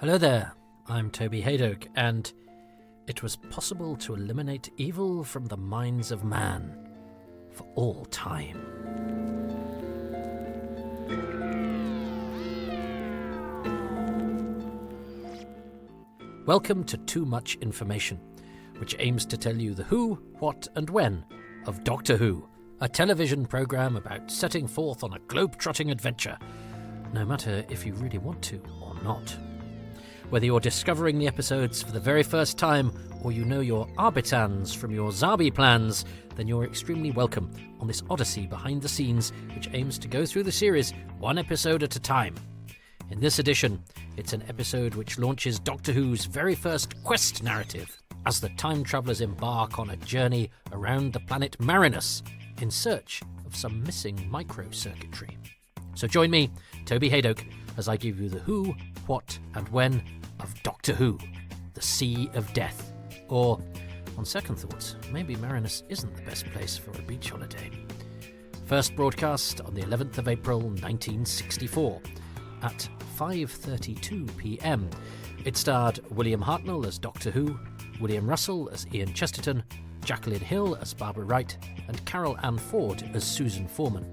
Hello there, I'm Toby Haydock, and it was possible to eliminate evil from the minds of man for all time. Welcome to Too Much Information, which aims to tell you the who, what and when of Doctor Who, a television programme about setting forth on a globe-trotting adventure, no matter if you really want to or not. Whether you're discovering the episodes for the very first time or you know your Arbitans from your Zabi plans, then you're extremely welcome on this odyssey behind the scenes which aims to go through the series one episode at a time. In this edition, it's an episode which launches Doctor Who's very first quest narrative as the time travellers embark on a journey around the planet Marinus in search of some missing microcircuitry. So join me, Toby Haydock, as I give you the who, what and when of Doctor Who, the Sea of Death. Or, on second thoughts, maybe Marinus isn't the best place for a beach holiday. First broadcast on the 11th of April 1964 at 5:32 p.m. It starred William Hartnell as Doctor Who, William Russell as Ian Chesterton, Jacqueline Hill as Barbara Wright, and Carol Ann Ford as Susan Foreman,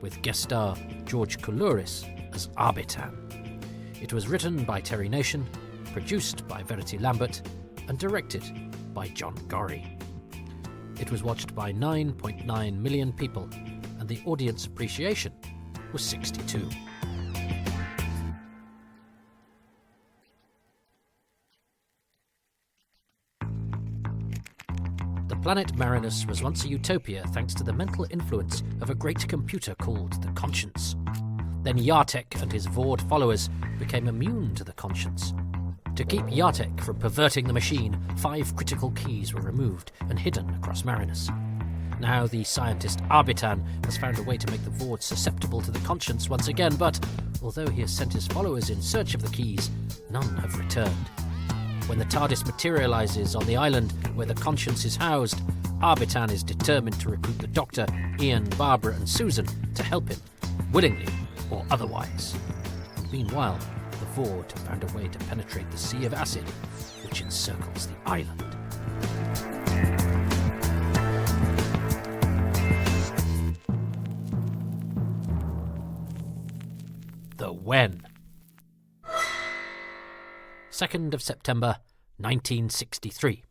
with guest star George Coulouris as Arbitan. It was written by Terry Nation, produced by Verity Lambert, and directed by John Gorrie. It was watched by 9.9 million people, and the audience appreciation was 62. The planet Marinus was once a utopia thanks to the mental influence of a great computer called the Conscience. Then Yartek and his Vord followers became immune to the Conscience. To keep Yartek from perverting the machine, 5 critical keys were removed and hidden across Marinus. Now the scientist Arbitan has found a way to make the Vord susceptible to the Conscience once again, but although he has sent his followers in search of the keys, none have returned. When the TARDIS materialises on the island where the Conscience is housed, Arbitan is determined to recruit the Doctor, Ian, Barbara and Susan to help him, willingly or otherwise. Meanwhile, the Vord have found a way to penetrate the sea of acid which encircles the island. The when. 2nd of September 1963.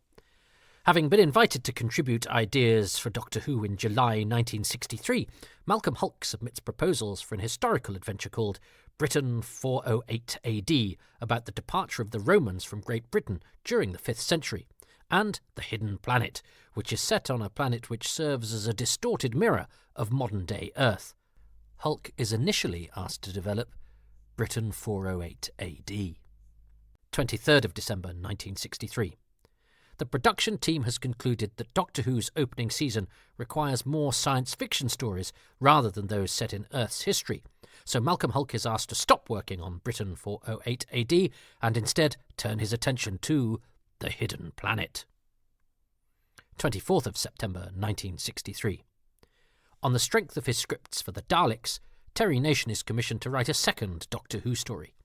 Having been invited to contribute ideas for Doctor Who in July 1963, Malcolm Hulke submits proposals for an historical adventure called Britain 408 AD, about the departure of the Romans from Great Britain during the 5th century, and The Hidden Planet, which is set on a planet which serves as a distorted mirror of modern-day Earth. Hulke is initially asked to develop Britain 408 AD. 23rd of December 1963. The production team has concluded that Doctor Who's opening season requires more science fiction stories rather than those set in Earth's history, so Malcolm Hulke is asked to stop working on Britain 408 AD and instead turn his attention to The Hidden Planet. 24th of September 1963. On the strength of his scripts for the Daleks, Terry Nation is commissioned to write a second Doctor Who story.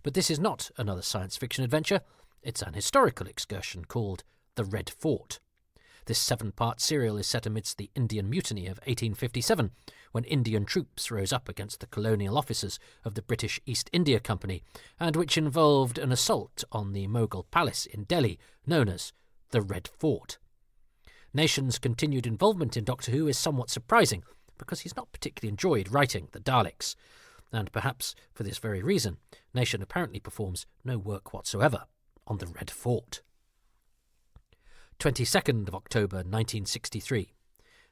But this is not another science fiction adventure, it's an historical excursion called The Red Fort. This 7-part serial is set amidst the Indian Mutiny of 1857, when Indian troops rose up against the colonial officers of the British East India Company, and which involved an assault on the Mughal palace in Delhi, known as the Red Fort. Nation's continued involvement in Doctor Who is somewhat surprising, because he's not particularly enjoyed writing the Daleks. And perhaps for this very reason, Nation apparently performs no work whatsoever on the Red Fort. 22nd of October 1963.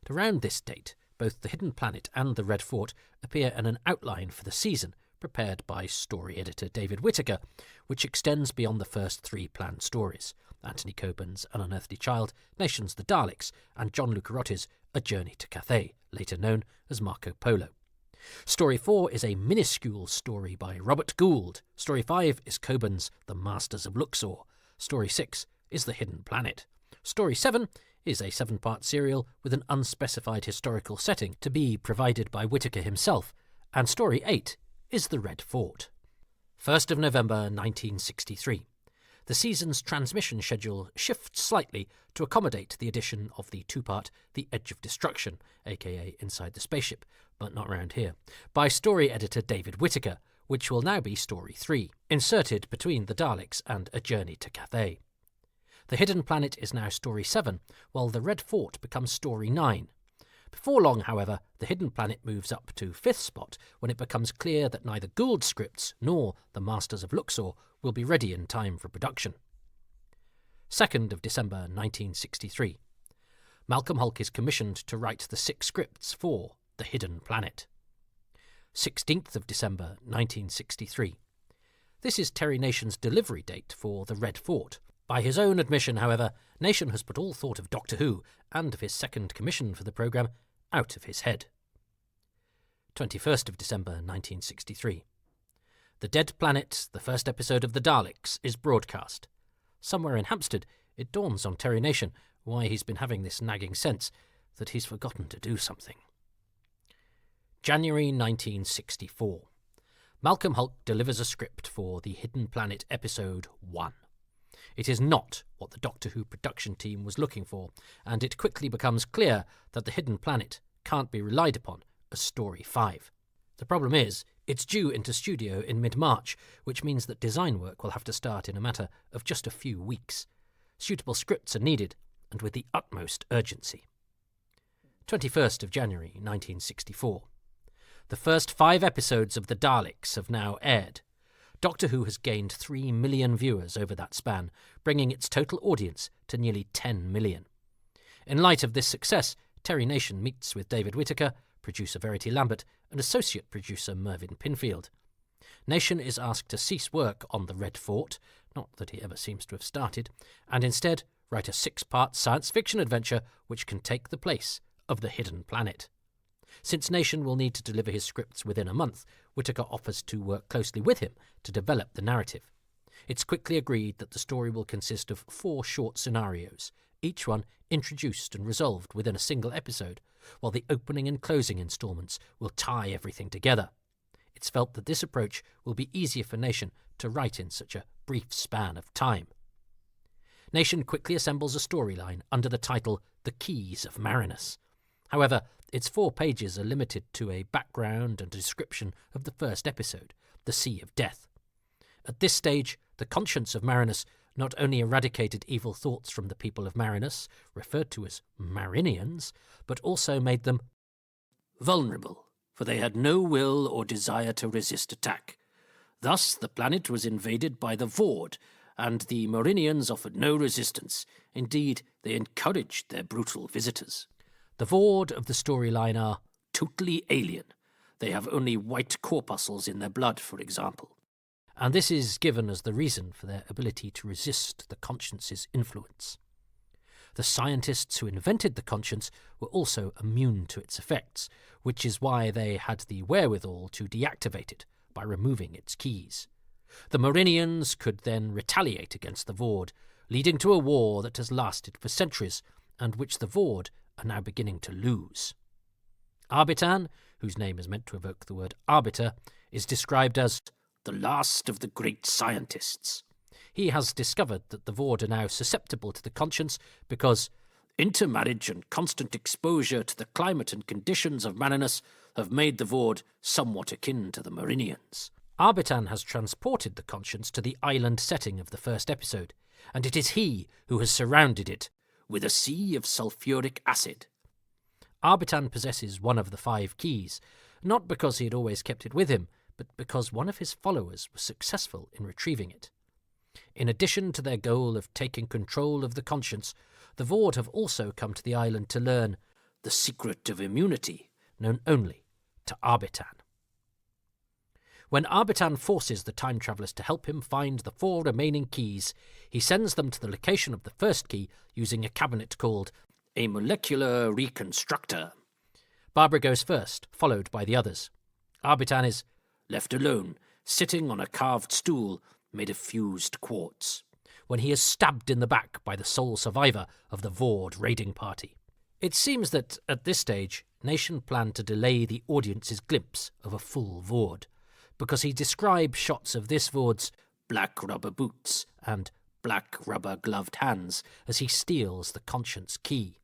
At around this date, both The Hidden Planet and the Red Fort appear in an outline for the season prepared by story editor David Whittaker, which extends beyond the first 3 planned stories: Anthony Coburn's An Unearthly Child, Nation's The Daleks, and John Lucarotti's A Journey to Cathay, later known as Marco Polo. Story 4 is a minuscule story by Robert Gould. Story 5 is Coburn's The Masters of Luxor. Story 6 is The Hidden Planet. Story 7 is a 7-part serial with an unspecified historical setting to be provided by Whittaker himself, and Story 8 is The Red Fort. 1st of November 1963. The season's transmission schedule shifts slightly to accommodate the addition of the two-part The Edge of Destruction, aka Inside the Spaceship, but not round here, by story editor David Whittaker, which will now be Story 3, inserted between the Daleks and A Journey to Cathay. The Hidden Planet is now Story 7, while The Red Fort becomes Story 9. Before long, however, The Hidden Planet moves up to 5th spot when it becomes clear that neither Gould's scripts nor The Masters of Luxor will be ready in time for production. 2nd of December 1963. Malcolm Hulke is commissioned to write the 6 scripts for The Hidden Planet. 16th of December 1963. This is Terry Nation's delivery date for The Red Fort. By his own admission, however, Nation has put all thought of Doctor Who and of his second commission for the programme out of his head. 21st of December 1963. The Dead Planet, the first episode of The Daleks, is broadcast. Somewhere in Hampstead, it dawns on Terry Nation why he's been having this nagging sense that he's forgotten to do something. January 1964. Malcolm Hulke delivers a script for The Hidden Planet Episode 1. It is not what the Doctor Who production team was looking for, and it quickly becomes clear that The Hidden Planet can't be relied upon as Story 5. The problem is, it's due into studio in mid-March, which means that design work will have to start in a matter of just a few weeks. Suitable scripts are needed, and with the utmost urgency. 21st of January 1964. The first 5 episodes of The Daleks have now aired. Doctor Who has gained 3 million viewers over that span, bringing its total audience to nearly 10 million. In light of this success, Terry Nation meets with David Whittaker, producer Verity Lambert, and associate producer Mervyn Pinfield. Nation is asked to cease work on The Red Fort, not that he ever seems to have started, and instead write a 6-part science fiction adventure which can take the place of The Hidden Planet. Since Nation will need to deliver his scripts within a month, Whittaker offers to work closely with him to develop the narrative. It's quickly agreed that the story will consist of 4 short scenarios, each one introduced and resolved within a single episode, while the opening and closing instalments will tie everything together. It's felt that this approach will be easier for Nation to write in such a brief span of time. Nation quickly assembles a storyline under the title The Keys of Marinus. However, its 4 pages are limited to a background and a description of the first episode, The Sea of Death. At this stage, the conscience of Marinus not only eradicated evil thoughts from the people of Marinus, referred to as Marinians, but also made them vulnerable, for they had no will or desire to resist attack. Thus the planet was invaded by the Vord, and the Marinians offered no resistance. Indeed, they encouraged their brutal visitors. The Vord of the storyline are totally alien. They have only white corpuscles in their blood, for example. And this is given as the reason for their ability to resist the conscience's influence. The scientists who invented the conscience were also immune to its effects, which is why they had the wherewithal to deactivate it by removing its keys. The Marinians could then retaliate against the Vord, leading to a war that has lasted for centuries, and which the Vord are now beginning to lose. Arbitan, whose name is meant to evoke the word arbiter, is described as the last of the great scientists. He has discovered that the Vord are now susceptible to the conscience because intermarriage and constant exposure to the climate and conditions of Marinus have made the Vord somewhat akin to the Marinians. Arbitan has transported the conscience to the island setting of the first episode, and it is he who has surrounded it with a sea of sulphuric acid. Arbitan possesses one of the 5 keys, not because he had always kept it with him, but because one of his followers was successful in retrieving it. In addition to their goal of taking control of the conscience, the Vord have also come to the island to learn the secret of immunity, known only to Arbitan. When Arbitan forces the time travellers to help him find the 4 remaining keys, he sends them to the location of the first key using a cabinet called a molecular reconstructor. Barbara goes first, followed by the others. Arbitan is left alone, sitting on a carved stool made of fused quartz, when he is stabbed in the back by the sole survivor of the Vord raiding party. It seems that, at this stage, Nation planned to delay the audience's glimpse of a full Vord, because he describes shots of this Vord's black rubber boots and black rubber gloved hands as he steals the conscience key.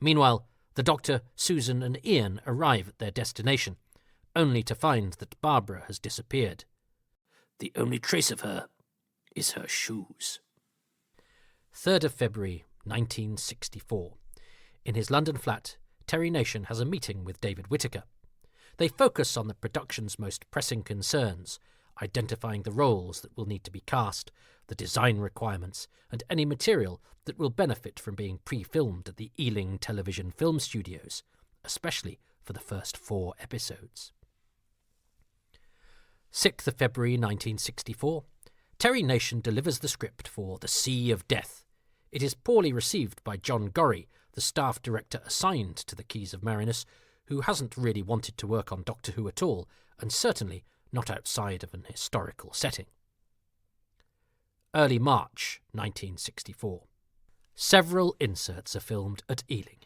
Meanwhile, the Doctor, Susan and Ian arrive at their destination, only to find that Barbara has disappeared. The only trace of her is her shoes. 3rd of February 1964. In his London flat, Terry Nation has a meeting with David Whittaker. They focus on the production's most pressing concerns, identifying the roles that will need to be cast, the design requirements, and any material that will benefit from being pre-filmed at the Ealing Television Film Studios, especially for the first 4 episodes. 6th of February 1964. Terry Nation delivers the script for The Sea of Death. It is poorly received by John Gorrie, the staff director assigned to the Keys of Marinus, who hasn't really wanted to work on Doctor Who at all, and certainly not outside of an historical setting. Early March 1964. Several inserts are filmed at Ealing.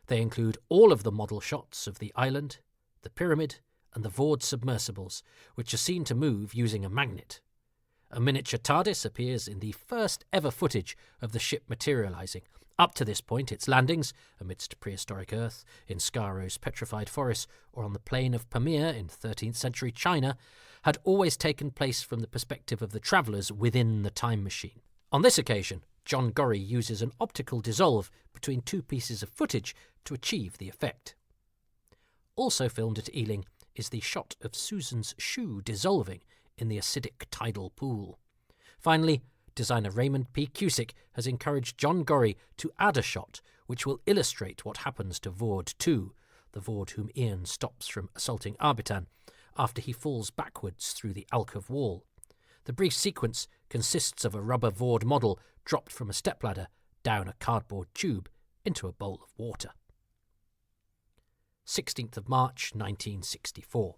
They include all of the model shots of the island, the pyramid, and the Vord submersibles, which are seen to move using a magnet. A miniature TARDIS appears in the first ever footage of the ship materialising. Up to this point, its landings, amidst prehistoric Earth, in Skaro's petrified forests, or on the plain of Pamir in 13th century China, had always taken place from the perspective of the travellers within the time machine. On this occasion, John Gorrie uses an optical dissolve between 2 pieces of footage to achieve the effect. Also filmed at Ealing is the shot of Susan's shoe dissolving in the acidic tidal pool. Finally, designer Raymond P. Cusick has encouraged John Gorrie to add a shot which will illustrate what happens to Vord 2, the Vord whom Ian stops from assaulting Arbitan, after he falls backwards through the alcove wall. The brief sequence consists of a rubber Vord model dropped from a stepladder down a cardboard tube into a bowl of water. 16th of March 1964.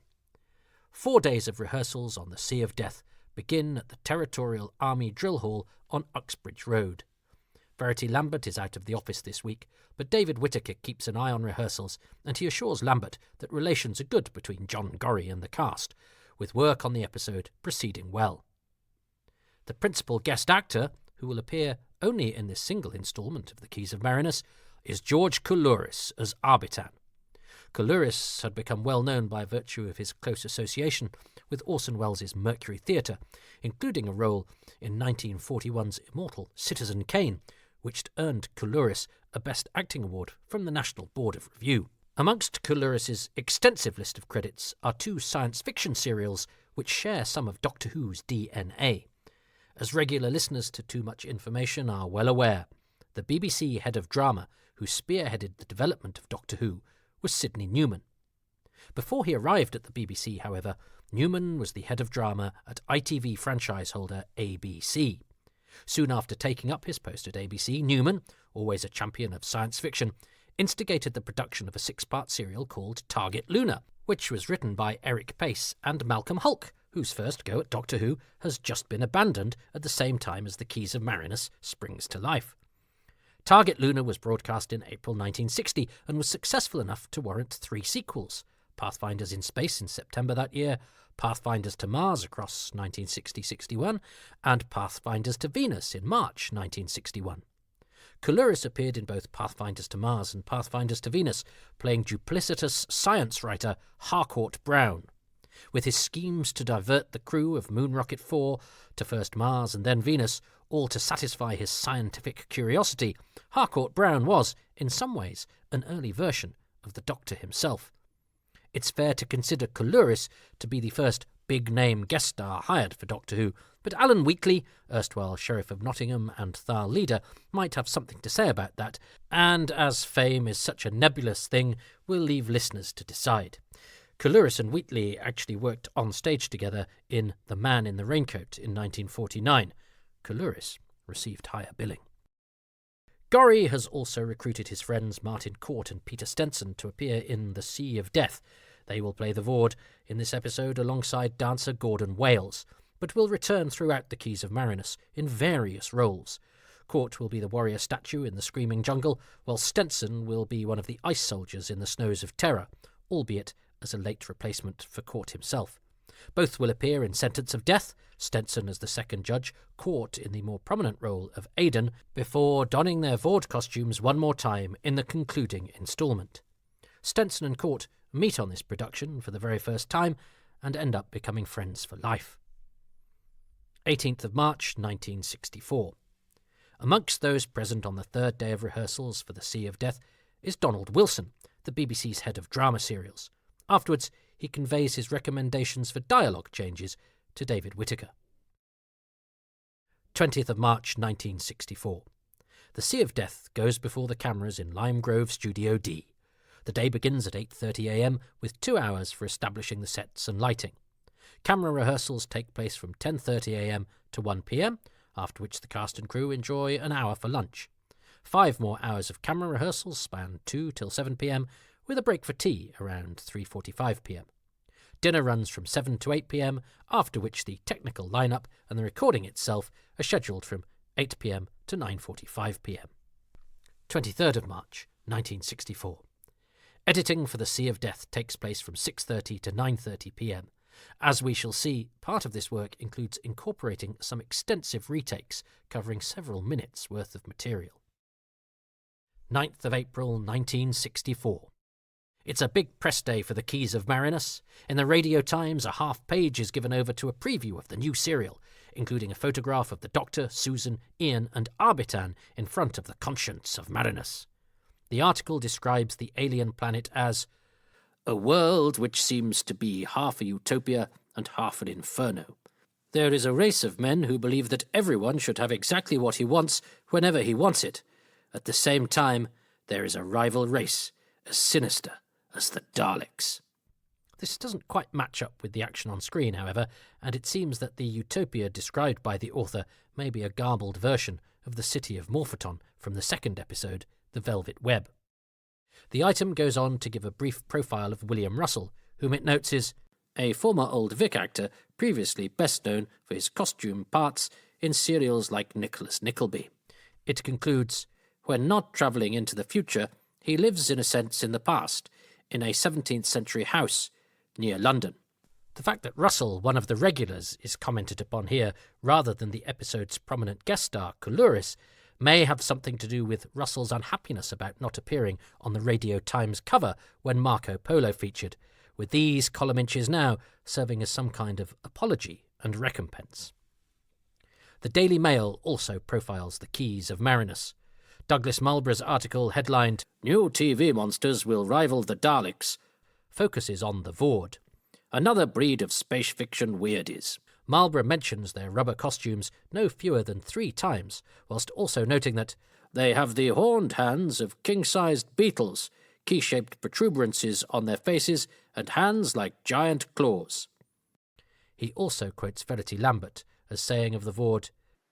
4 days of rehearsals on the Sea of Death begin at the Territorial Army Drill Hall on Uxbridge Road. Verity Lambert is out of the office this week, but David Whittaker keeps an eye on rehearsals, and he assures Lambert that relations are good between John Gorrie and the cast, with work on the episode proceeding well. The principal guest actor, who will appear only in this single instalment of The Keys of Marinus, is George Coulouris as Arbitan. Coulouris had become well known by virtue of his close association with Orson Welles' Mercury Theatre, including a role in 1941's immortal Citizen Kane, which earned Coulouris a Best Acting Award from the National Board of Review. Amongst Coulouris's extensive list of credits are 2 science fiction serials which share some of Doctor Who's DNA. As regular listeners to Too Much Information are well aware, the BBC head of drama who spearheaded the development of Doctor Who was Sidney Newman. Before he arrived at the BBC, however, Newman was the head of drama at ITV franchise holder ABC. Soon after taking up his post at ABC, Newman, always a champion of science fiction, instigated the production of a 6-part serial called Target Luna, which was written by Eric Pace and Malcolm Hulke, whose first go at Doctor Who has just been abandoned at the same time as The Keys of Marinus springs to life. Target Luna was broadcast in April 1960 and was successful enough to warrant 3 sequels: Pathfinders in Space in September that year, Pathfinders to Mars across 1960-61, and Pathfinders to Venus in March 1961. Coulouris appeared in both Pathfinders to Mars and Pathfinders to Venus, playing duplicitous science writer Harcourt Brown. With his schemes to divert the crew of Moon Rocket 4 to first Mars and then Venus, all to satisfy his scientific curiosity, Harcourt Brown was, in some ways, an early version of the Doctor himself. It's fair to consider Coulouris to be the first big-name guest star hired for Doctor Who, but Alan Wheatley, erstwhile Sheriff of Nottingham and Thal leader, might have something to say about that, and as fame is such a nebulous thing, we'll leave listeners to decide. Coulouris and Wheatley actually worked on stage together in The Man in the Raincoat in 1949. Coulouris received higher billing. Gorrie has also recruited his friends Martin Court and Peter Stenson to appear in The Sea of Death. They will play the Vord in this episode alongside dancer Gordon Wales, but will return throughout The Keys of Marinus in various roles. Court will be the warrior statue in The Screaming Jungle, while Stenson will be one of the ice soldiers in The Snows of Terror, albeit as a late replacement for Court himself. Both will appear in Sentence of Death, Stenson as the second judge, caught in the more prominent role of Aidan, before donning their Vord costumes one more time in the concluding instalment. Stenson and Court meet on this production for the very first time and end up becoming friends for life. 18th of March 1964. Amongst those present on the third day of rehearsals for The Sea of Death is Donald Wilson, the BBC's head of drama serials. Afterwards, he conveys his recommendations for dialogue changes to David Whittaker. 20th of March 1964. The Sea of Death goes before the cameras in Lime Grove Studio D. The day begins at 8:30 a.m. with 2 hours for establishing the sets and lighting. Camera rehearsals take place from 10:30 a.m. to 1 p.m, after which the cast and crew enjoy an hour for lunch. 5 more hours of camera rehearsals span 2 till 7 p.m, with a break for tea around 3:45 p.m. Dinner runs from 7 to 8 p.m, after which the technical lineup and the recording itself are scheduled from 8 p.m. to 9:45 p.m. 23rd of March 1964. Editing for The Sea of Death takes place from 6:30 to 9:30 p.m. As we shall see, part of this work includes incorporating some extensive retakes covering several minutes' worth of material. 9th of April 1964. It's a big press day for the Keys of Marinus. In the Radio Times, a half page is given over to a preview of the new serial, including a photograph of the Doctor, Susan, Ian and Arbitan in front of the conscience of Marinus. The article describes the alien planet as a world which seems to be half a utopia and half an inferno. There is a race of men who believe that everyone should have exactly what he wants whenever he wants it. At the same time, there is a rival race as sinister as the Daleks. This doesn't quite match up with the action on screen, however, and it seems that the utopia described by the author may be a garbled version of the city of Morpheton from the second episode, The Velvet Web. The item goes on to give a brief profile of William Russell, whom it notes is a former Old Vic actor, previously best known for his costume parts in serials like Nicholas Nickleby. It concludes, when not travelling into the future, he lives in a sense in the past, in a 17th century house near London. The fact that Russell, one of the regulars, is commented upon here rather than the episode's prominent guest star, Coulouris, may have something to do with Russell's unhappiness about not appearing on the Radio Times cover when Marco Polo featured, with these column inches now serving as some kind of apology and recompense. The Daily Mail also profiles the Keys of Marinus. Douglas Marlborough's article, headlined "New TV Monsters Will Rival the Daleks," focuses on the Vord, another breed of space fiction weirdies. Marlborough mentions their rubber costumes no fewer than 3 times, whilst also noting that they have the horned hands of king-sized beetles, key-shaped protuberances on their faces, and hands like giant claws. He also quotes Verity Lambert as saying of the Vord,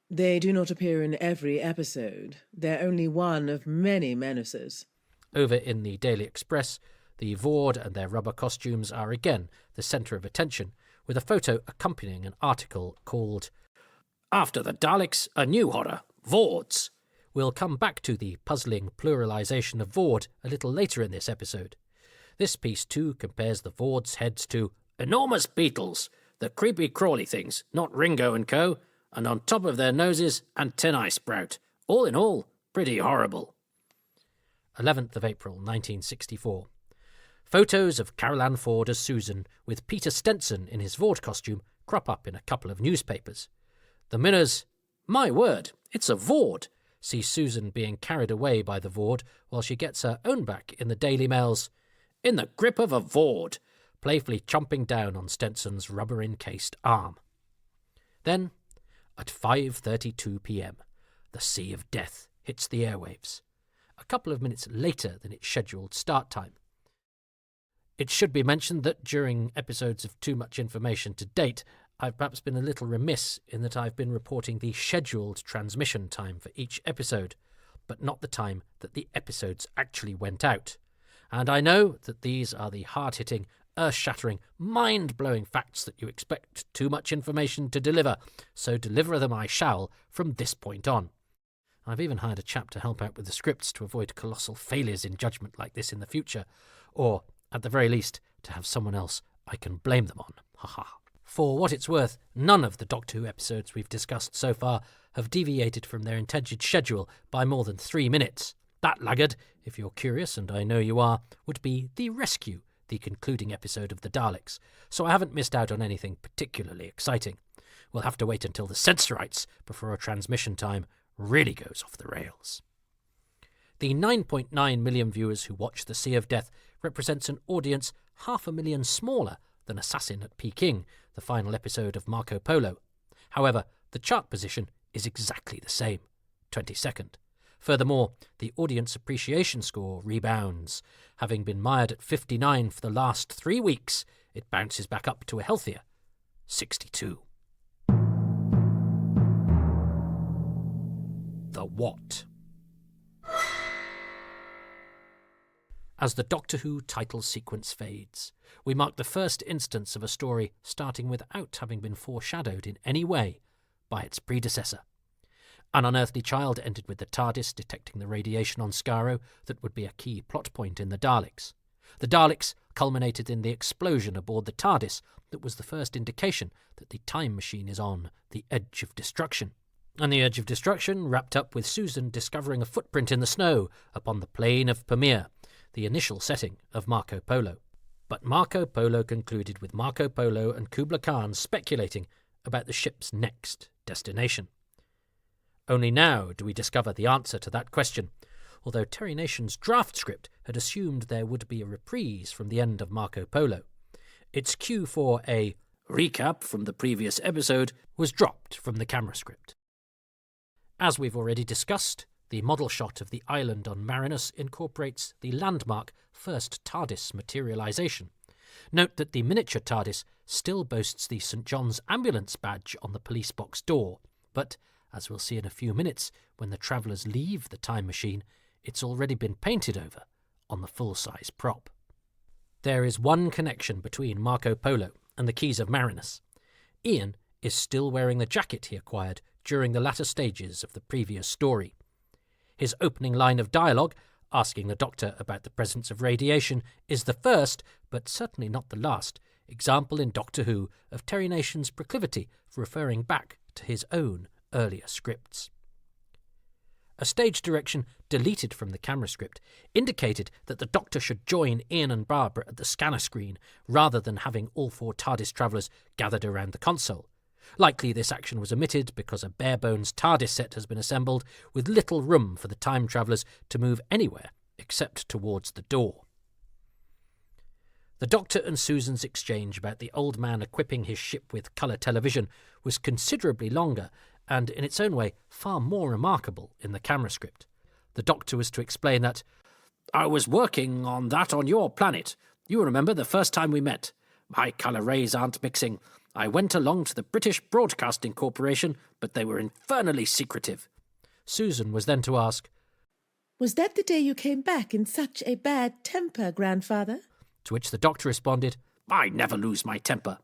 "They do not appear in every episode. They're only one of many menaces." Over in the Daily Express, the Vord and their rubber costumes are again the centre of attention, with a photo accompanying an article called "After the Daleks, a New Horror, Vords." We'll come back to the puzzling pluralisation of Vord a little later in this episode. This piece too compares the Vords' heads to enormous beetles, the creepy crawly things, not Ringo and co., and on top of their noses, antennae sprout. All in all, pretty horrible. 11th of April 1964. Photos of Carol Ann Ford as Susan, with Peter Stenson in his Vord costume, crop up in a couple of newspapers. The Mirror's "My word, it's a Vord," see Susan being carried away by the Vord, while she gets her own back in the Daily Mail's "In the grip of a Vord," playfully chomping down on Stenson's rubber-encased arm. Then, at 5:32 p.m, The Sea of Death hits the airwaves, a couple of minutes later than its scheduled start time. It should be mentioned that during episodes of Too Much Information to date, I've perhaps been a little remiss in that I've been reporting the scheduled transmission time for each episode, but not the time that the episodes actually went out. And I know that these are the hard-hitting, earth-shattering, mind-blowing facts that you expect Too Much Information to deliver, so deliver them I shall from this point on. I've even hired a chap to help out with the scripts to avoid colossal failures in judgment like this in the future, or, at the very least, to have someone else I can blame them on. Ha ha. For what it's worth, none of the Doctor Who episodes we've discussed so far have deviated from their intended schedule by more than 3 minutes. That laggard, if you're curious, and I know you are, would be The Rescue, the concluding episode of the Daleks, so I haven't missed out on anything particularly exciting. We'll have to wait until the censorites before a transmission time really goes off the rails. The 9.9 million viewers who watch The Sea of Death represents an audience 500,000 smaller than Assassin at Peking, the final episode of Marco Polo. However, the chart position is exactly the same, 22nd. Furthermore, the audience appreciation score rebounds. Having been mired at 59 for the last 3 weeks, it bounces back up to a healthier 62. The What? As the Doctor Who title sequence fades, we mark the first instance of a story starting without having been foreshadowed in any way by its predecessor. An Unearthly Child ended with the TARDIS detecting the radiation on Skaro that would be a key plot point in the Daleks. The Daleks culminated in the explosion aboard the TARDIS that was the first indication that the time machine is on the edge of destruction. And the edge of destruction wrapped up with Susan discovering a footprint in the snow upon the plain of Pamir, the initial setting of Marco Polo. But Marco Polo concluded with Marco Polo and Kubla Khan speculating about the ship's next destination. Only now do we discover the answer to that question, although Terry Nation's draft script had assumed there would be a reprise from the end of Marco Polo. Its cue for a recap from the previous episode was dropped from the camera script. As we've already discussed, the model shot of the island on Marinus incorporates the landmark first TARDIS materialisation. Note that the miniature TARDIS still boasts the St. John's ambulance badge on the police box door, but, as we'll see in a few minutes, when the travellers leave the time machine, it's already been painted over on the full-size prop. There is one connection between Marco Polo and the Keys of Marinus. Ian is still wearing the jacket he acquired during the latter stages of the previous story. His opening line of dialogue, asking the Doctor about the presence of radiation, is the first, but certainly not the last, example in Doctor Who of Terry Nation's proclivity for referring back to his own earlier scripts. A stage direction deleted from the camera script indicated that the Doctor should join Ian and Barbara at the scanner screen rather than having all 4 TARDIS travellers gathered around the console. Likely this action was omitted because a bare-bones TARDIS set has been assembled with little room for the time travellers to move anywhere except towards the door. The Doctor and Susan's exchange about the old man equipping his ship with colour television was considerably longer and, in its own way, far more remarkable in the camera script. The Doctor was to explain that, "I was working on that on your planet. You remember the first time we met. My colour rays aren't mixing. I went along to the British Broadcasting Corporation, but they were infernally secretive." Susan was then to ask, "Was that the day you came back in such a bad temper, grandfather?" To which the Doctor responded, "I never lose my temper."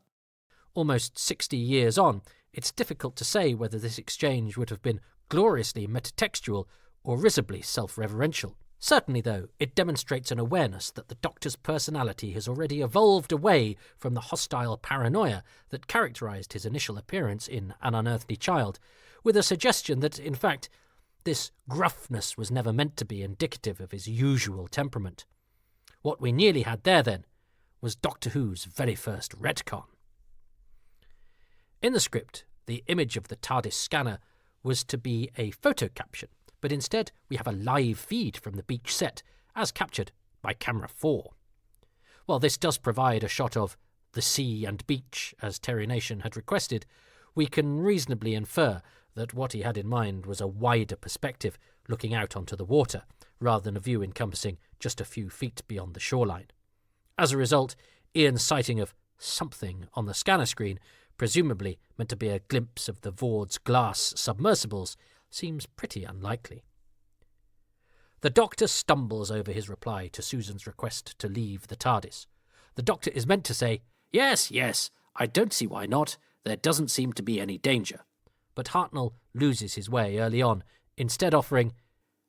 Almost 60 years on, it's difficult to say whether this exchange would have been gloriously metatextual or risibly self-reverential. Certainly, though, it demonstrates an awareness that the Doctor's personality has already evolved away from the hostile paranoia that characterised his initial appearance in An Unearthly Child, with a suggestion that, in fact, this gruffness was never meant to be indicative of his usual temperament. What we nearly had there, then, was Doctor Who's very first retcon. In the script, the image of the TARDIS scanner was to be a photo caption, but instead we have a live feed from the beach set, as captured by camera 4. While this does provide a shot of the sea and beach, as Terry Nation had requested, we can reasonably infer that what he had in mind was a wider perspective looking out onto the water, rather than a view encompassing just a few feet beyond the shoreline. As a result, Ian's sighting of something on the scanner screen, presumably meant to be a glimpse of the Vord's glass submersibles, seems pretty unlikely. The Doctor stumbles over his reply to Susan's request to leave the TARDIS. The Doctor is meant to say, Yes, I don't see why not. There doesn't seem to be any danger." But Hartnell loses his way early on, instead offering,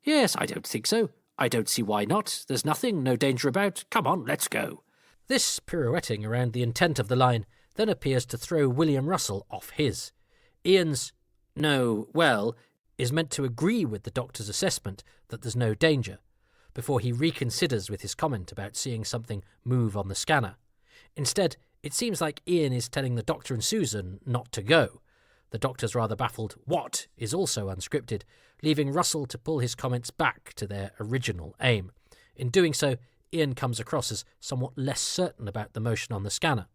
"Yes, I don't think so. I don't see why not. There's nothing, no danger about. Come on, let's go." This pirouetting around the intent of the line then appears to throw William Russell off his. Ian's "no, well," is meant to agree with the doctor's assessment that there's no danger, before he reconsiders with his comment about seeing something move on the scanner. Instead, it seems like Ian is telling the doctor and Susan not to go. The doctor's rather baffled "what" is also unscripted, leaving Russell to pull his comments back to their original aim. In doing so, Ian comes across as somewhat less certain about the motion on the scanner.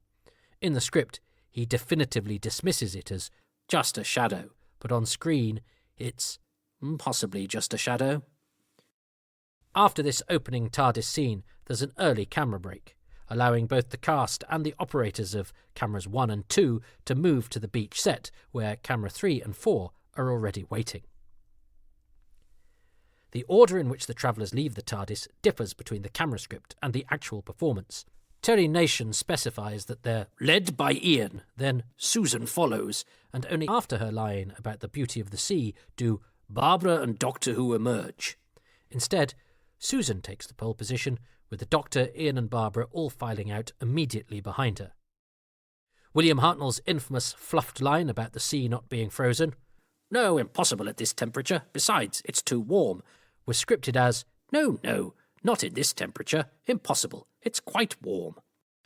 In the script, he definitively dismisses it as just a shadow, but on screen, it's possibly just a shadow. After this opening TARDIS scene, there's an early camera break, allowing both the cast and the operators of cameras 1 and 2 to move to the beach set, where camera 3 and 4 are already waiting. The order in which the travellers leave the TARDIS differs between the camera script and the actual performance. Terry Nation specifies that they're led by Ian, then Susan follows, and only after her line about the beauty of the sea do Barbara and Doctor Who emerge. Instead, Susan takes the pole position, with the Doctor, Ian and Barbara all filing out immediately behind her. William Hartnell's infamous fluffed line about the sea not being frozen, "No, impossible at this temperature, besides, it's too warm," was scripted as, No, not in this temperature, impossible, it's quite warm."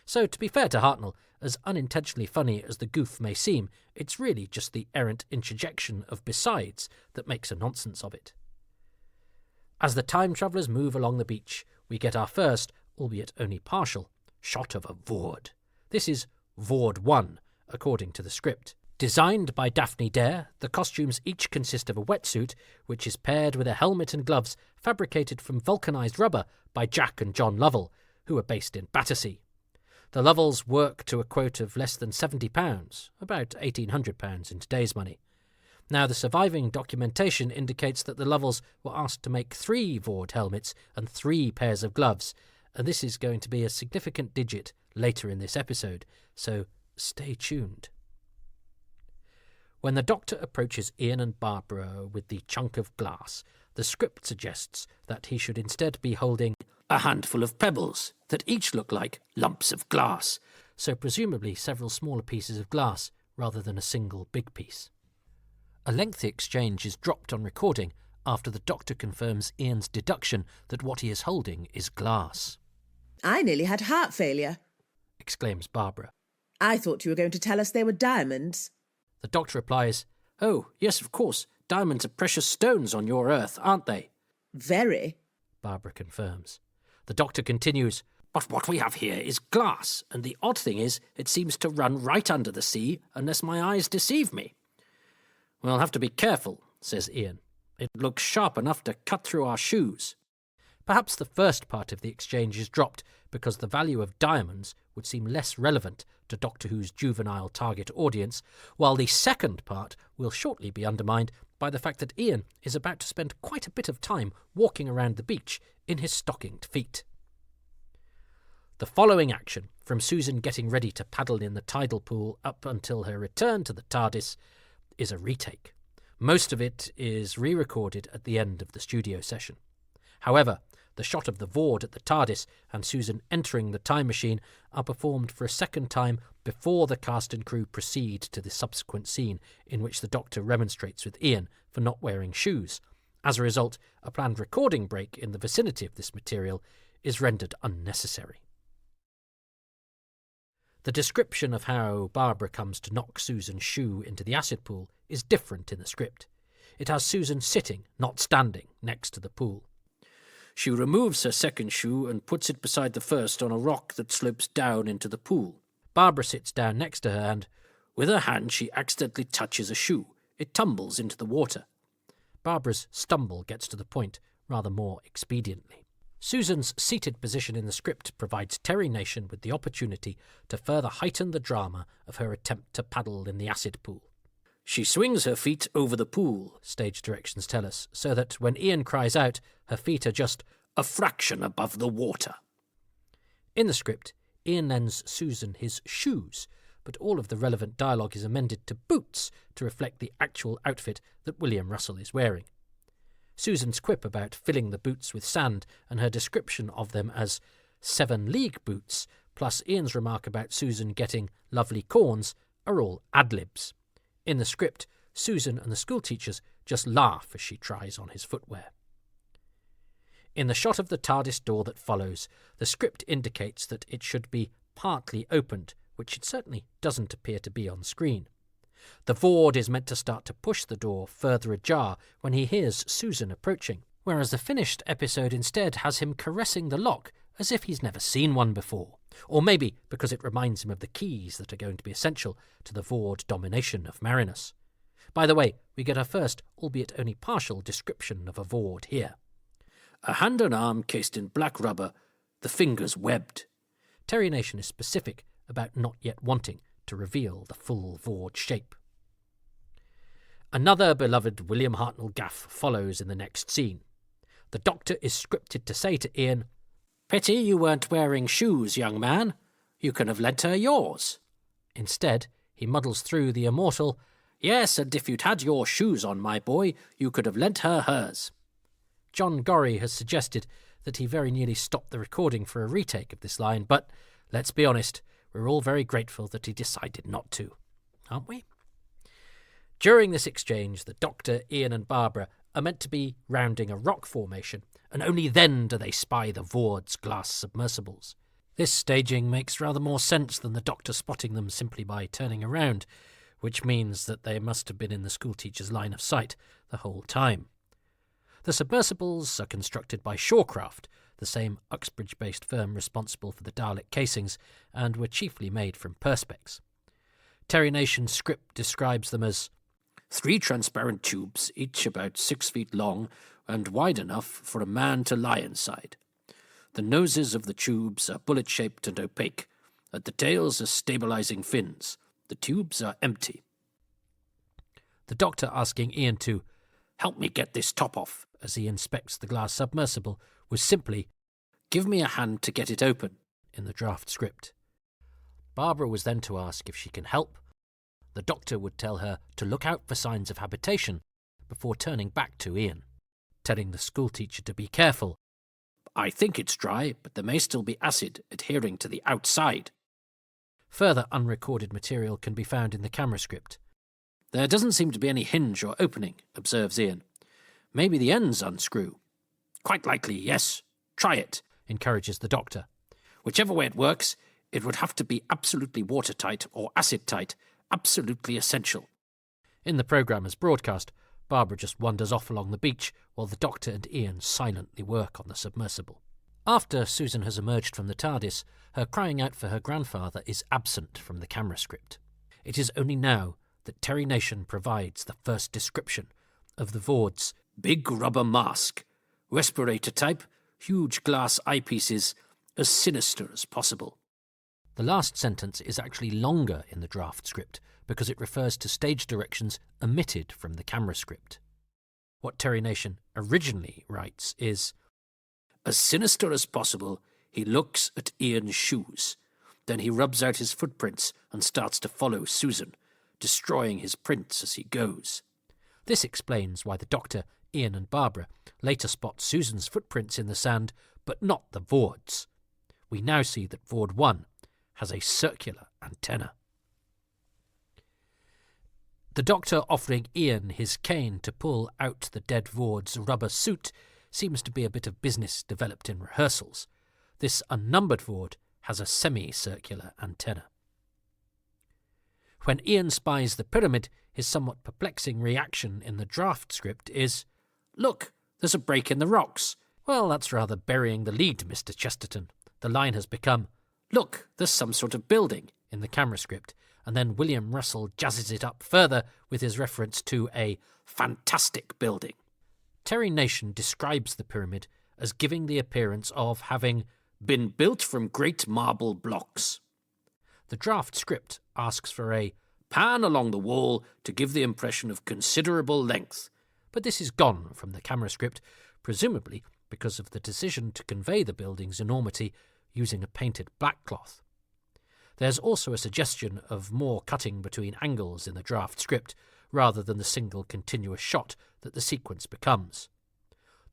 So, to be fair to Hartnell, as unintentionally funny as the goof may seem, it's really just the errant interjection of "besides" that makes a nonsense of it. As the time travellers move along the beach, we get our first, albeit only partial, shot of a Vord. This is Vord 1, according to the script. Designed by Daphne Dare, the costumes each consist of a wetsuit, which is paired with a helmet and gloves fabricated from vulcanised rubber by Jack and John Lovell, who are based in Battersea. The Lovells work to a quote of less than £70, about £1,800 in today's money. Now, the surviving documentation indicates that the Lovells were asked to make 3 Vord helmets and 3 pairs of gloves, and this is going to be a significant digit later in this episode, so stay tuned. When the Doctor approaches Ian and Barbara with the chunk of glass, the script suggests that he should instead be holding a handful of pebbles that each look like lumps of glass, so presumably several smaller pieces of glass rather than a single big piece. A lengthy exchange is dropped on recording after the Doctor confirms Ian's deduction that what he is holding is glass. "I nearly had heart failure," exclaims Barbara. "I thought you were going to tell us they were diamonds." The Doctor replies, "Oh, yes, of course, diamonds are precious stones on your Earth, aren't they?" "Very," Barbara confirms. The Doctor continues, "But what we have here is glass, and the odd thing is, it seems to run right under the sea, unless my eyes deceive me." "We'll have to be careful," says Ian. "It looks sharp enough to cut through our shoes." Perhaps the first part of the exchange is dropped because the value of diamonds would seem less relevant to Doctor Who's juvenile target audience, while the second part will shortly be undermined by the fact that Ian is about to spend quite a bit of time walking around the beach in his stockinged feet. The following action, from Susan getting ready to paddle in the tidal pool up until her return to the TARDIS, is a retake. Most of it is re-recorded at the end of the studio session. However, the shot of the Vord at the TARDIS and Susan entering the time machine are performed for a second time before the cast and crew proceed to the subsequent scene in which the Doctor remonstrates with Ian for not wearing shoes. As a result, a planned recording break in the vicinity of this material is rendered unnecessary. The description of how Barbara comes to knock Susan's shoe into the acid pool is different in the script. It has Susan sitting, not standing, next to the pool. She removes her second shoe and puts it beside the first on a rock that slopes down into the pool. Barbara sits down next to her and, with her hand, she accidentally touches a shoe. It tumbles into the water. Barbara's stumble gets to the point rather more expediently. Susan's seated position in the script provides Terry Nation with the opportunity to further heighten the drama of her attempt to paddle in the acid pool. She swings her feet over the pool, stage directions tell us, so that when Ian cries out, her feet are just a fraction above the water. In the script, Ian lends Susan his shoes, but all of the relevant dialogue is amended to boots to reflect the actual outfit that William Russell is wearing. Susan's quip about filling the boots with sand and her description of them as 7-league boots plus Ian's remark about Susan getting lovely corns are all ad-libs. In the script, Susan and the schoolteachers just laugh as she tries on his footwear. In the shot of the TARDIS door that follows, the script indicates that it should be partly opened, which it certainly doesn't appear to be on screen. The Vord is meant to start to push the door further ajar when he hears Susan approaching, whereas the finished episode instead has him caressing the lock as if he's never seen one before, or maybe because it reminds him of the keys that are going to be essential to the Vord domination of Marinus. By the way, we get our first, albeit only partial, description of a Vord here. A hand and arm cased in black rubber, the fingers webbed. Terry Nation is specific about not yet wanting to reveal the full Vord shape. Another beloved William Hartnell gaffe follows in the next scene. The Doctor is scripted to say to Ian, "Pity you weren't wearing shoes, young man. You can have lent her yours." Instead, he muddles through the immortal, "Yes, and if you'd had your shoes on, my boy, you could have lent her hers." John Gorrie has suggested that he very nearly stopped the recording for a retake of this line, but let's be honest, we're all very grateful that he decided not to, aren't we? During this exchange, the Doctor, Ian and Barbara are meant to be rounding a rock formation, and only then do they spy the Vord's glass submersibles. This staging makes rather more sense than the Doctor spotting them simply by turning around, which means that they must have been in the schoolteacher's line of sight the whole time. The submersibles are constructed by Shawcraft, the same Uxbridge-based firm responsible for the Dalek casings, and were chiefly made from perspex. Terry Nation's script describes them as 3 transparent tubes, each about 6 feet long and wide enough for a man to lie inside. The noses of the tubes are bullet-shaped and opaque. At the tails are stabilizing fins. The tubes are empty. The Doctor asking Ian to help me get this top off as he inspects the glass submersible was simply, "Give me a hand to get it open," in the draft script. Barbara was then to ask if she can help. The Doctor would tell her to look out for signs of habitation before turning back to Ian, telling the schoolteacher to be careful. "I think it's dry, but there may still be acid adhering to the outside." Further unrecorded material can be found in the camera script. "There doesn't seem to be any hinge or opening," observes Ian. "Maybe the ends unscrew." "Quite likely, yes. Try it," encourages the Doctor. "Whichever way it works, it would have to be absolutely watertight or acid-tight, absolutely essential." In the programme as broadcast, Barbara just wanders off along the beach while the Doctor and Ian silently work on the submersible. After Susan has emerged from the TARDIS, her crying out for her grandfather is absent from the camera script. It is only now that Terry Nation provides the first description of the Vord's big rubber mask, respirator type, huge glass eyepieces, as sinister as possible. The last sentence is actually longer in the draft script because it refers to stage directions omitted from the camera script. What Terry Nation originally writes is, "As sinister as possible, he looks at Ian's shoes. Then he rubs out his footprints and starts to follow Susan, destroying his prints as he goes." This explains why the Doctor, Ian and Barbara later spot Susan's footprints in the sand, but not the Vord's. We now see that Vord 1 has a circular antenna. The Doctor offering Ian his cane to pull out the dead Vord's rubber suit seems to be a bit of business developed in rehearsals. This unnumbered Vord has a semicircular antenna. When Ian spies the pyramid, his somewhat perplexing reaction in the draft script is, "Look, there's a break in the rocks." Well, that's rather burying the lead, Mr. Chesterton. The line has become, "Look, there's some sort of building," in the camera script, and then William Russell jazzes it up further with his reference to a fantastic building. Terry Nation describes the pyramid as giving the appearance of having been built from great marble blocks. The draft script asks for a pan along the wall to give the impression of considerable length, but this is gone from the camera script, presumably because of the decision to convey the building's enormity using a painted black cloth. There's also a suggestion of more cutting between angles in the draft script, rather than the single continuous shot that the sequence becomes.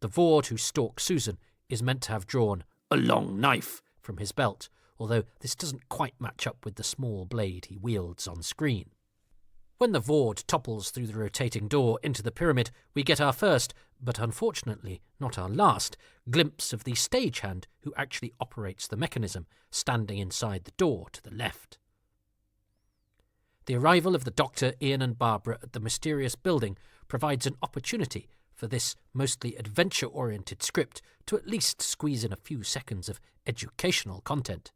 The Vord who stalks Susan is meant to have drawn a long knife from his belt, although this doesn't quite match up with the small blade he wields on screen. When the Vord topples through the rotating door into the pyramid, we get our first, but unfortunately not our last, glimpse of the stagehand who actually operates the mechanism, standing inside the door to the left. The arrival of the Doctor, Ian and Barbara at the mysterious building provides an opportunity for this mostly adventure-oriented script to at least squeeze in a few seconds of educational content.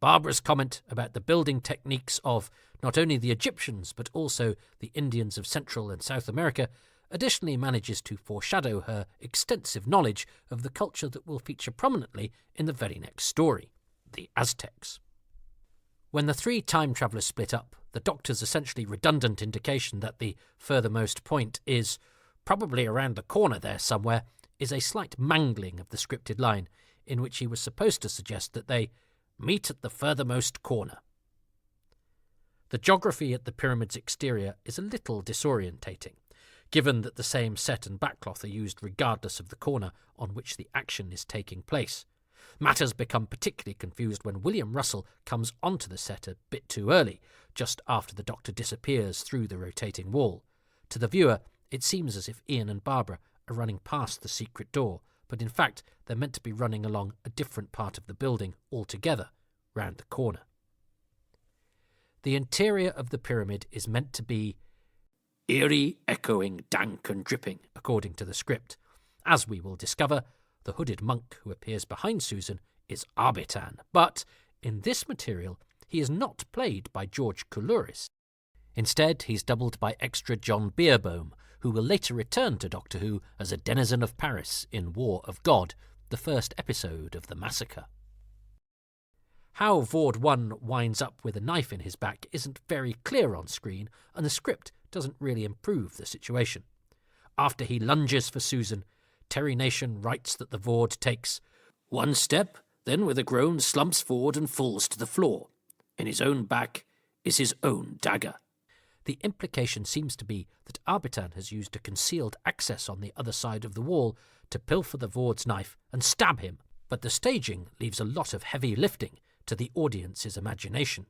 Barbara's comment about the building techniques of not only the Egyptians but also the Indians of Central and South America additionally manages to foreshadow her extensive knowledge of the culture that will feature prominently in the very next story, the Aztecs. When the three time travellers split up, the Doctor's essentially redundant indication that the furthermost point is probably around the corner there somewhere is a slight mangling of the scripted line, in which he was supposed to suggest that they meet at the furthermost corner. The geography at the pyramid's exterior is a little disorientating, given that the same set and backcloth are used regardless of the corner on which the action is taking place. Matters become particularly confused when William Russell comes onto the set a bit too early, just after the Doctor disappears through the rotating wall. To the viewer, it seems as if Ian and Barbara are running past the secret door, but in fact they're meant to be running along a different part of the building altogether, round the corner. The interior of the pyramid is meant to be eerie, echoing, dank and dripping, according to the script. As we will discover, the hooded monk who appears behind Susan is Arbitan, but in this material he is not played by George Coulouris. Instead, he's doubled by extra John Beerbohm, who will later return to Doctor Who as a denizen of Paris in War of God, the first episode of The Massacre. How Vord 1 winds up with a knife in his back isn't very clear on screen, and the script doesn't really improve the situation. After he lunges for Susan, Terry Nation writes that the Vord takes one step, then with a groan slumps forward and falls to the floor. In his own back is his own dagger. The implication seems to be that Arbitan has used a concealed access on the other side of the wall to pilfer the Vord's knife and stab him, but the staging leaves a lot of heavy lifting to the audience's imagination.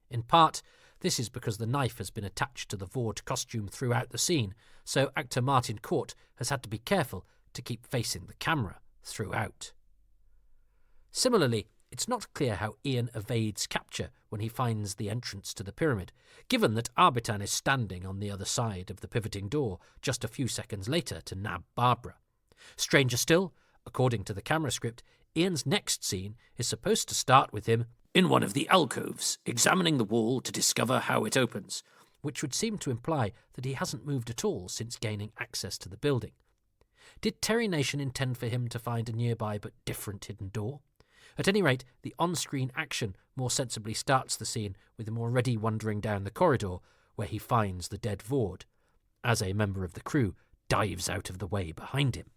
In part, this is because the knife has been attached to the Vord costume throughout the scene, so actor Martin Court has had to be careful to keep facing the camera throughout. Similarly, it's not clear how Ian evades capture when he finds the entrance to the pyramid, given that Arbitan is standing on the other side of the pivoting door just a few seconds later to nab Barbara. Stranger still, according to the camera script, Ian's next scene is supposed to start with him in one of the alcoves, examining the wall to discover how it opens, which would seem to imply that he hasn't moved at all since gaining access to the building. Did Terry Nation intend for him to find a nearby but different hidden door? At any rate, the on-screen action more sensibly starts the scene with him already wandering down the corridor where he finds the dead Vord, as a member of the crew dives out of the way behind him.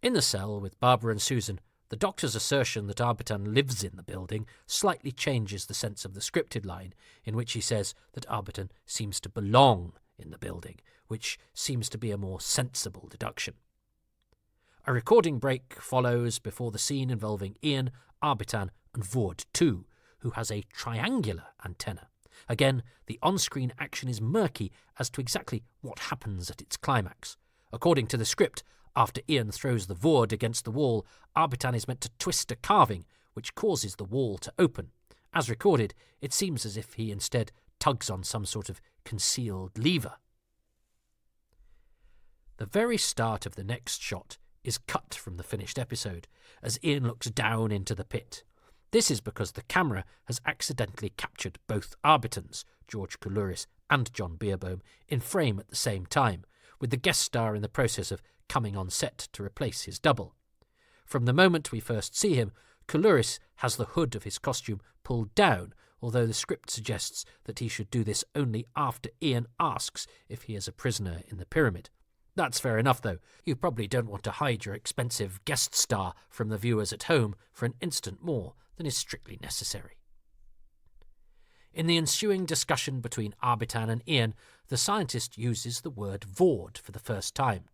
In the cell with Barbara and Susan, the Doctor's assertion that Arbitan lives in the building slightly changes the sense of the scripted line, in which he says that Arbitan seems to belong in the building, which seems to be a more sensible deduction. A recording break follows before the scene involving Ian, Arbitan and Vord 2, who has a triangular antenna. Again, the on-screen action is murky as to exactly what happens at its climax. According to the script, after Ian throws the Vord against the wall, Arbitan is meant to twist a carving, which causes the wall to open. As recorded, it seems as if he instead tugs on some sort of concealed lever. The very start of the next shot is cut from the finished episode, as Ian looks down into the pit. This is because the camera has accidentally captured both Arbitans, George Coulouris and John Beerbohm, in frame at the same time, with the guest star in the process of coming on set to replace his double. From the moment we first see him, Coulouris has the hood of his costume pulled down, although the script suggests that he should do this only after Ian asks if he is a prisoner in the pyramid. That's fair enough, though. You probably don't want to hide your expensive guest star from the viewers at home for an instant more than is strictly necessary. In the ensuing discussion between Arbitan and Ian, the scientist uses the word Vord for the first time.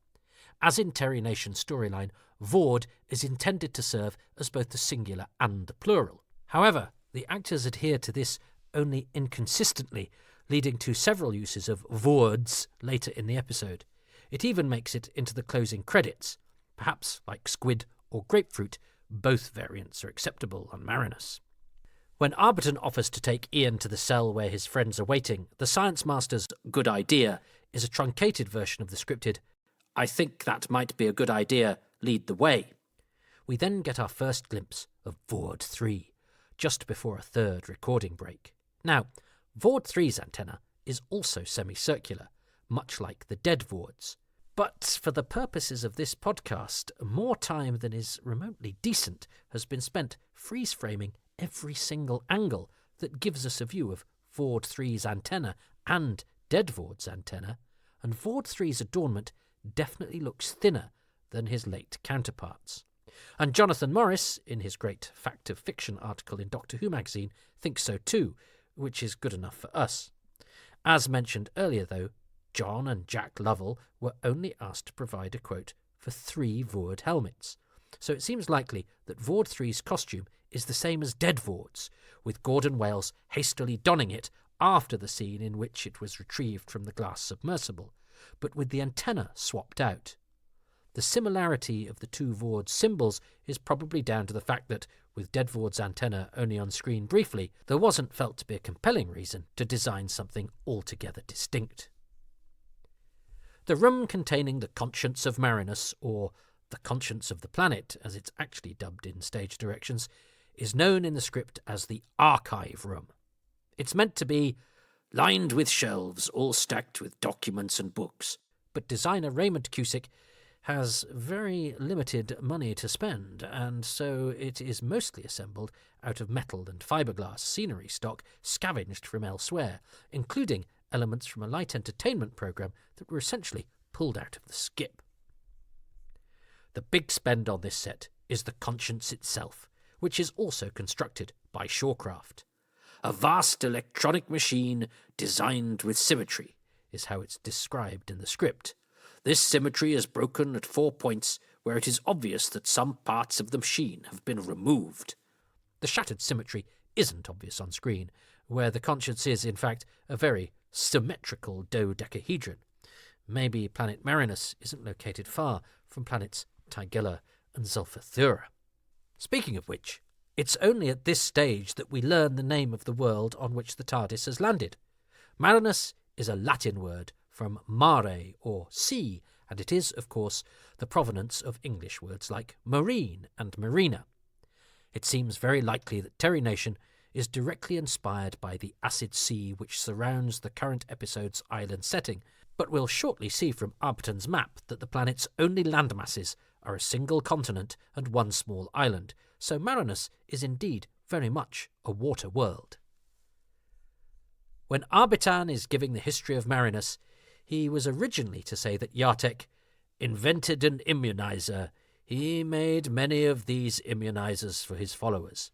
As in Terry Nation's storyline, Vord is intended to serve as both the singular and the plural. However, the actors adhere to this only inconsistently, leading to several uses of words later in the episode. It even makes it into the closing credits. Perhaps, like squid or grapefruit, both variants are acceptable on Marinus. When Arbiton offers to take Ian to the cell where his friends are waiting, the Science Master's good idea is a truncated version of the scripted, "I think that might be a good idea, lead the way." We then get our first glimpse of Vord 3, just before a third recording break. Now, Vord 3's antenna is also semicircular, much like the dead Vords. But for the purposes of this podcast, more time than is remotely decent has been spent freeze-framing every single angle that gives us a view of Vord 3's antenna and dead Vord's antenna, and Vord 3's adornment definitely looks thinner than his late counterparts. And Jonathan Morris, in his great Fact of Fiction article in Doctor Who magazine, thinks so too, which is good enough for us. As mentioned earlier, though, John and Jack Lovell were only asked to provide a quote for 3 Vord helmets, so it seems likely that Vord 3's costume is the same as dead Vord's, with Gordon Wales hastily donning it after the scene in which it was retrieved from the glass submersible, but with the antenna swapped out. The similarity of the 2 Vord symbols is probably down to the fact that, with dead Vord's antenna only on screen briefly, there wasn't felt to be a compelling reason to design something altogether distinct. The room containing the conscience of Marinus, or the conscience of the planet, as it's actually dubbed in stage directions, is known in the script as the archive room. It's meant to be lined with shelves, all stacked with documents and books, but designer Raymond Cusick has very limited money to spend, and so it is mostly assembled out of metal and fiberglass scenery stock scavenged from elsewhere, including elements from a light entertainment programme that were essentially pulled out of the skip. The big spend on this set is the conscience itself, which is also constructed by Shawcraft. A vast electronic machine designed with symmetry is how it's described in the script. This symmetry is broken at 4 points where it is obvious that some parts of the machine have been removed. The shattered symmetry isn't obvious on screen, where the conscience is, in fact, a very symmetrical dodecahedron. Maybe planet Marinus isn't located far from planets Tygella and Zulfathura. Speaking of which, it's only at this stage that we learn the name of the world on which the TARDIS has landed. Marinus is a Latin word from mare, or sea, and it is, of course, the provenance of English words like marine and marina. It seems very likely that Terry Nation is directly inspired by the acid sea which surrounds the current episode's island setting, but we'll shortly see from Arbiton's map that the planet's only landmasses are a single continent and 1 small island, so Marinus is indeed very much a water world. When Arbitan is giving the history of Marinus, he was originally to say that Yartek invented an immunizer. He made many of these immunizers for his followers.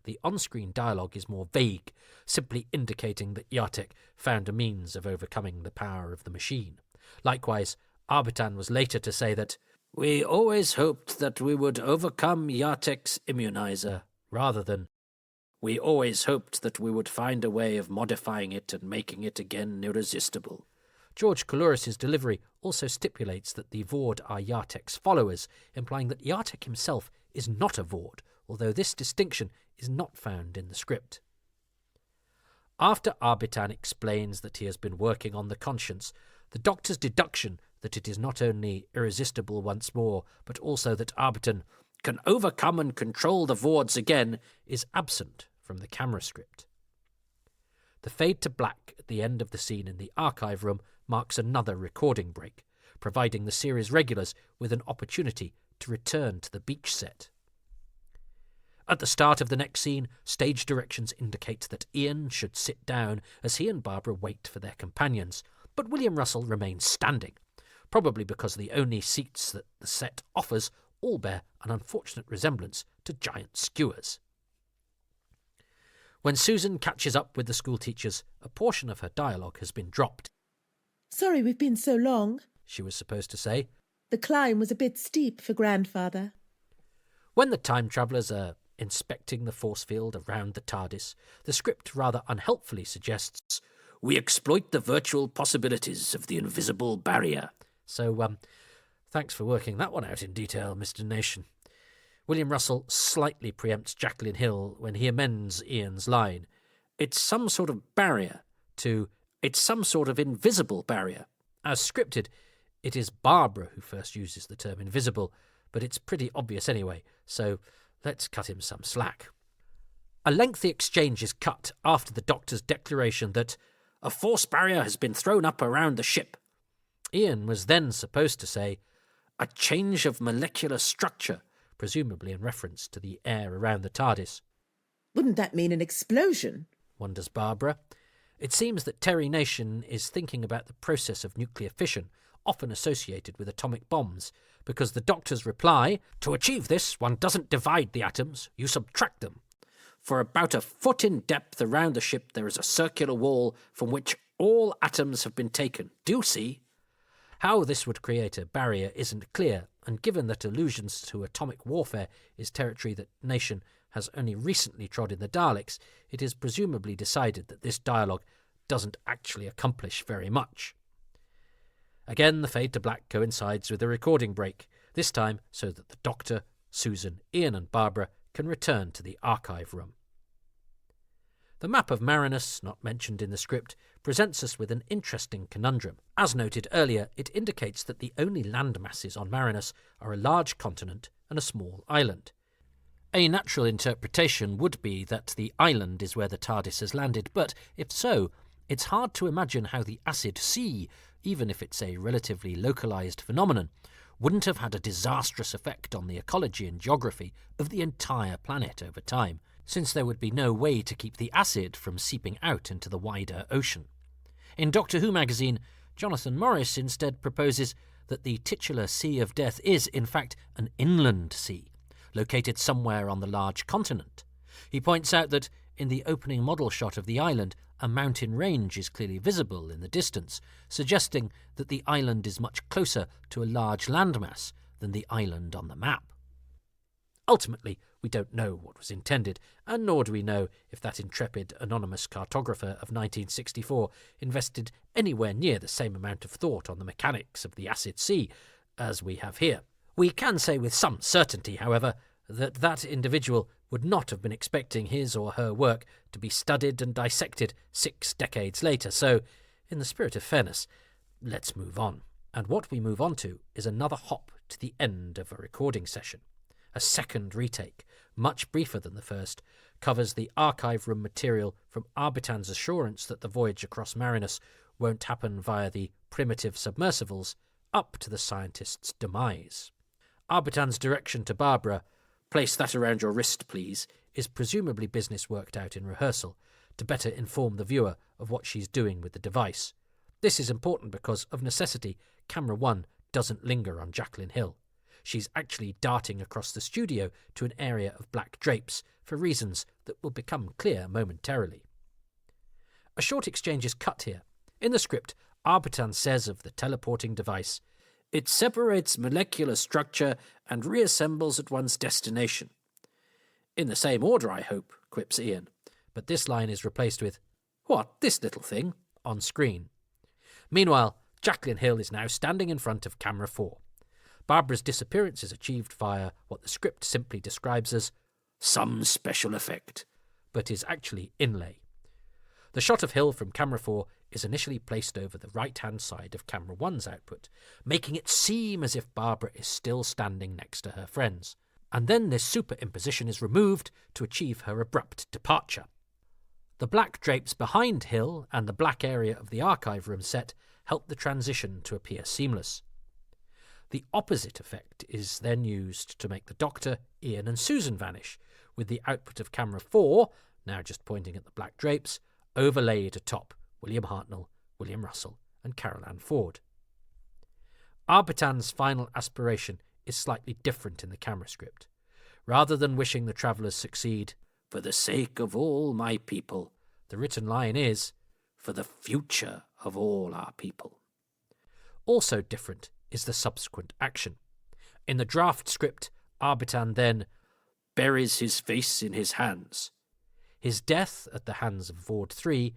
The on-screen dialogue is more vague, simply indicating that Yartek found a means of overcoming the power of the machine. Likewise, Arbitan was later to say that, "We always hoped that we would overcome Yartek's immunizer," rather than, "We always hoped that we would find a way of modifying it and making it again irresistible." George Coulouris's delivery also stipulates that the Vord are Yartek's followers, implying that Yartek himself is not a Vord, although this distinction is not found in the script. After Arbitan explains that he has been working on the conscience, the Doctor's deduction that it is not only irresistible once more, but also that Arbitan can overcome and control the Vords again is absent from the camera script. The fade to black at the end of the scene in the archive room marks another recording break, providing the series regulars with an opportunity to return to the beach set. At the start of the next scene, stage directions indicate that Ian should sit down as he and Barbara wait for their companions, but William Russell remains standing, probably because the only seats that the set offers all bear an unfortunate resemblance to giant skewers. When Susan catches up with the schoolteachers, a portion of her dialogue has been dropped. "Sorry we've been so long," she was supposed to say. "The climb was a bit steep for Grandfather." When the time travellers are inspecting the force field around the TARDIS, the script rather unhelpfully suggests, "We exploit the virtual possibilities of the invisible barrier." So, thanks for working that one out in detail, Mr. Nation. William Russell slightly preempts Jacqueline Hill when he amends Ian's line. "It's some sort of barrier" to "it's some sort of invisible barrier." As scripted, it is Barbara who first uses the term invisible, but it's pretty obvious anyway, so let's cut him some slack. A lengthy exchange is cut after the Doctor's declaration that "a force barrier has been thrown up around the ship." Ian was then supposed to say, "a change of molecular structure," presumably in reference to the air around the TARDIS. Wouldn't that mean an explosion? Wonders Barbara. It seems that Terry Nation is thinking about the process of nuclear fission, often associated with atomic bombs, because the Doctor's reply, "To achieve this, one doesn't divide the atoms, you subtract them. For about a foot in depth around the ship there is a circular wall from which all atoms have been taken. Do you see?" How this would create a barrier isn't clear, and given that allusions to atomic warfare is territory that Nation has only recently trod in the Daleks, it is presumably decided that this dialogue doesn't actually accomplish very much. Again, the fade to black coincides with a recording break, this time so that the Doctor, Susan, Ian and Barbara can return to the archive room. The map of Marinus, not mentioned in the script, presents us with an interesting conundrum. As noted earlier, it indicates that the only land masses on Marinus are a large continent and a small island. A natural interpretation would be that the island is where the TARDIS has landed, but if so, it's hard to imagine how the acid sea, even if it's a relatively localised phenomenon, wouldn't have had a disastrous effect on the ecology and geography of the entire planet over time, since there would be no way to keep the acid from seeping out into the wider ocean. In Doctor Who magazine, Jonathan Morris instead proposes that the titular Sea of Death is, in fact, an inland sea, located somewhere on the large continent. He points out that, in the opening model shot of the island, a mountain range is clearly visible in the distance, suggesting that the island is much closer to a large landmass than the island on the map. Ultimately, we don't know what was intended, and nor do we know if that intrepid anonymous cartographer of 1964 invested anywhere near the same amount of thought on the mechanics of the acid sea as we have here. We can say with some certainty, however, that that individual would not have been expecting his or her work to be studied and dissected 6 decades later, so, in the spirit of fairness, let's move on. And what we move on to is another hop to the end of a recording session. A second retake, much briefer than the first, covers the archive room material from Arbitan's assurance that the voyage across Marinus won't happen via the primitive submersibles up to the scientist's demise. Arbitan's direction to Barbara, "Place that around your wrist, please," is presumably business worked out in rehearsal, to better inform the viewer of what she's doing with the device. This is important because, of necessity, Camera 1 doesn't linger on Jacqueline Hill. She's actually darting across the studio to an area of black drapes for reasons that will become clear momentarily. A short exchange is cut here. In the script, Arbitan says of the teleporting device, "It separates molecular structure and reassembles at one's destination." "In the same order, I hope," quips Ian, but this line is replaced with, "What, this little thing?" on screen. Meanwhile, Jacqueline Hill is now standing in front of camera 4. Barbara's disappearance is achieved via what the script simply describes as some special effect, but is actually inlay. The shot of Hill from camera 4 is initially placed over the right-hand side of camera 1's output, making it seem as if Barbara is still standing next to her friends. And then this superimposition is removed to achieve her abrupt departure. The black drapes behind Hill and the black area of the archive room set help the transition to appear seamless. The opposite effect is then used to make the Doctor, Ian and Susan vanish, with the output of camera 4, now just pointing at the black drapes, overlaid atop William Hartnell, William Russell and Carol Ann Ford. Arbitan's final aspiration is slightly different in the camera script. Rather than wishing the travellers succeed, "For the sake of all my people," the written line is, "For the future of all our people." Also different is the subsequent action. In the draft script, Arbitan then buries his face in his hands. His death at the hands of Vord 3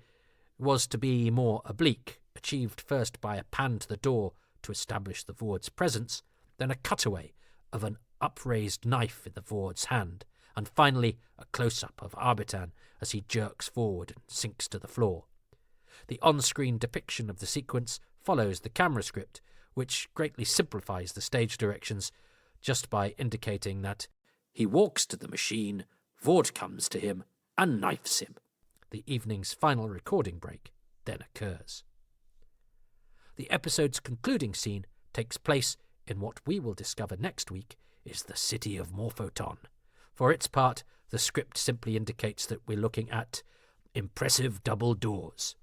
was to be more oblique, achieved first by a pan to the door to establish the Vord's presence, then a cutaway of an upraised knife in the Vord's hand, and finally a close-up of Arbitan as he jerks forward and sinks to the floor. The on-screen depiction of the sequence follows the camera script, which greatly simplifies the stage directions just by indicating that he walks to the machine, Vord comes to him and knifes him. The evening's final recording break then occurs. The episode's concluding scene takes place in what we will discover next week is the city of Morphoton. For its part, the script simply indicates that we're looking at impressive double doors.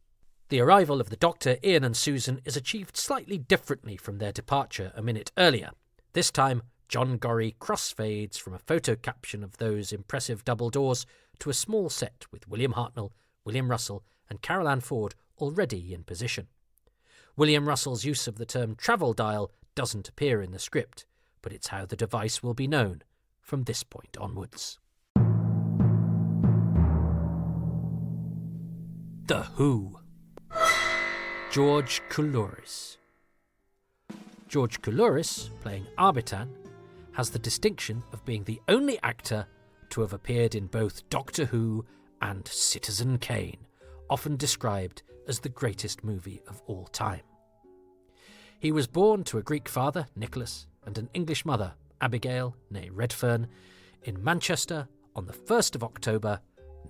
The arrival of the Doctor, Ian and Susan is achieved slightly differently from their departure a minute earlier. This time, John Gorry crossfades from a photo caption of those impressive double doors to a small set with William Hartnell, William Russell and Carol Ann Ford already in position. William Russell's use of the term travel dial doesn't appear in the script, but it's how the device will be known from this point onwards. The Who. George Coulouris. George Coulouris, playing Arbitan, has the distinction of being the only actor to have appeared in both Doctor Who and Citizen Kane, often described as the greatest movie of all time. He was born to a Greek father, Nicholas, and an English mother, Abigail, née Redfern, in Manchester on the 1st of October,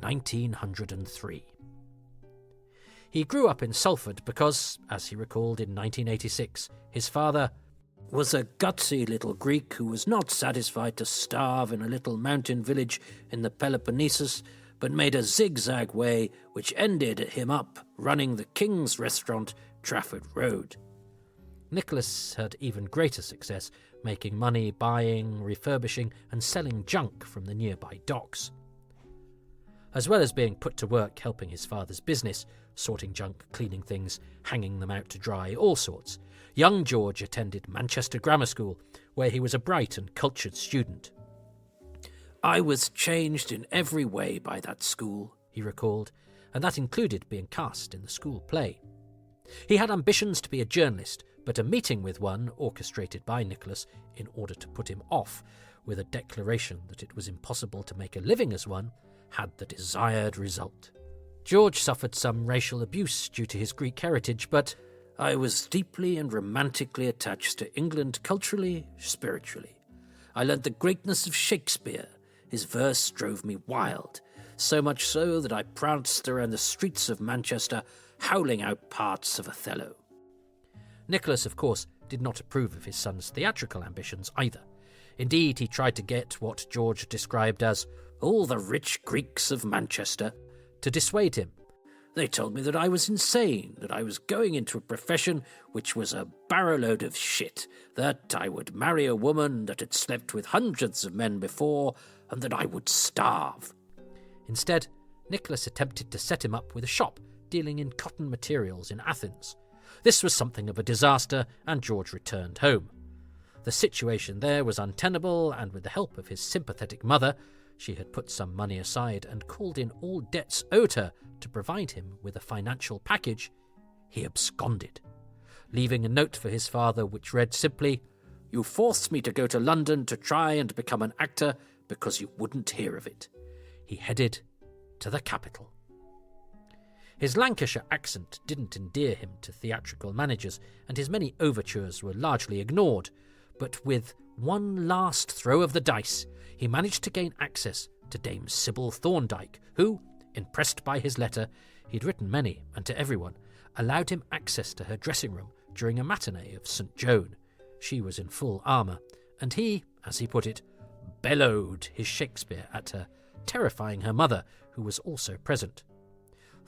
1903. He grew up in Salford because, as he recalled in 1986, his father was a gutsy little Greek who was not satisfied to starve in a little mountain village in the Peloponnesus, but made a zigzag way which ended him up running the King's Restaurant, Trafford Road. Nicholas had even greater success, making money buying, refurbishing and selling junk from the nearby docks. As well as being put to work helping his father's business, sorting junk, cleaning things, hanging them out to dry, all sorts, young George attended Manchester Grammar School, where he was a bright and cultured student. "I was changed in every way by that school," he recalled, and that included being cast in the school play. He had ambitions to be a journalist, but a meeting with one, orchestrated by Nicholas in order to put him off, with a declaration that it was impossible to make a living as one, had the desired result. George suffered some racial abuse due to his Greek heritage, but "I was deeply and romantically attached to England culturally, spiritually. I learnt the greatness of Shakespeare. His verse drove me wild, so much so that I pranced around the streets of Manchester, howling out parts of Othello." Nicholas, of course, did not approve of his son's theatrical ambitions either. Indeed, he tried to get what George described as all the rich Greeks of Manchester to dissuade him. "They told me that I was insane, that I was going into a profession which was a barrowload of shit, that I would marry a woman that had slept with hundreds of men before, and that I would starve." Instead, Nicholas attempted to set him up with a shop dealing in cotton materials in Athens. This was something of a disaster, and George returned home. The situation there was untenable, and with the help of his sympathetic mother, she had put some money aside and called in all debts owed her to provide him with a financial package, he absconded, leaving a note for his father which read simply, "You forced me to go to London to try and become an actor because you wouldn't hear of it." He headed to the capital. His Lancashire accent didn't endear him to theatrical managers, and his many overtures were largely ignored, but with one last throw of the dice, he managed to gain access to Dame Sybil Thorndyke, who, impressed by his letter, he'd written many, and to everyone, allowed him access to her dressing room during a matinee of St. Joan. She was in full armour, and he, as he put it, bellowed his Shakespeare at her, terrifying her mother, who was also present.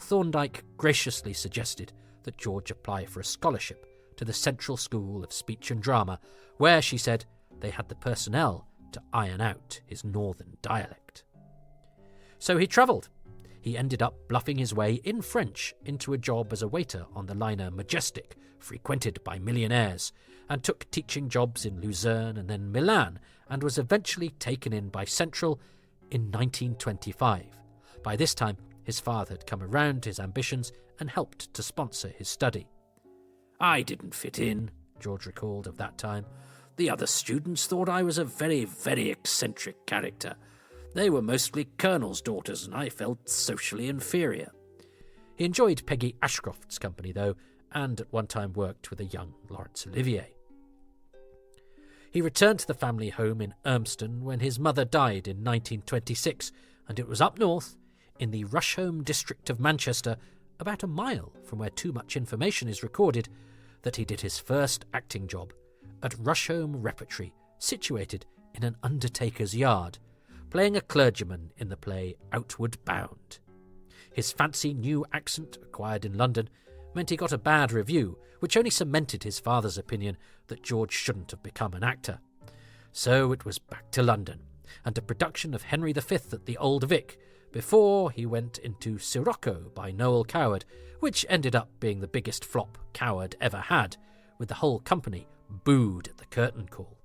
Thorndyke graciously suggested that George apply for a scholarship to the Central School of Speech and Drama, where, she said, they had the personnel to iron out his northern dialect. So he travelled. He ended up bluffing his way in French into a job as a waiter on the liner Majestic, frequented by millionaires, and took teaching jobs in Luzerne and then Milan, and was eventually taken in by Central, in 1925. By this time, his father had come around to his ambitions and helped to sponsor his study. "I didn't fit in," George recalled of that time. "The other students thought I was a very, very eccentric character. They were mostly colonels' daughters, and I felt socially inferior." He enjoyed Peggy Ashcroft's company, though, and at one time worked with a young Laurence Olivier. He returned to the family home in Urmston when his mother died in 1926, and it was up north, in the Rusholme district of Manchester, about a mile from where too much information is recorded, that he did his first acting job at Rusholme Repertory, situated in an undertaker's yard, playing a clergyman in the play Outward Bound. His fancy new accent, acquired in London, meant he got a bad review, which only cemented his father's opinion that George shouldn't have become an actor. So it was back to London, and a production of Henry V at the Old Vic, before he went into Sirocco by Noel Coward, which ended up being the biggest flop Coward ever had, with the whole company booed at the curtain call.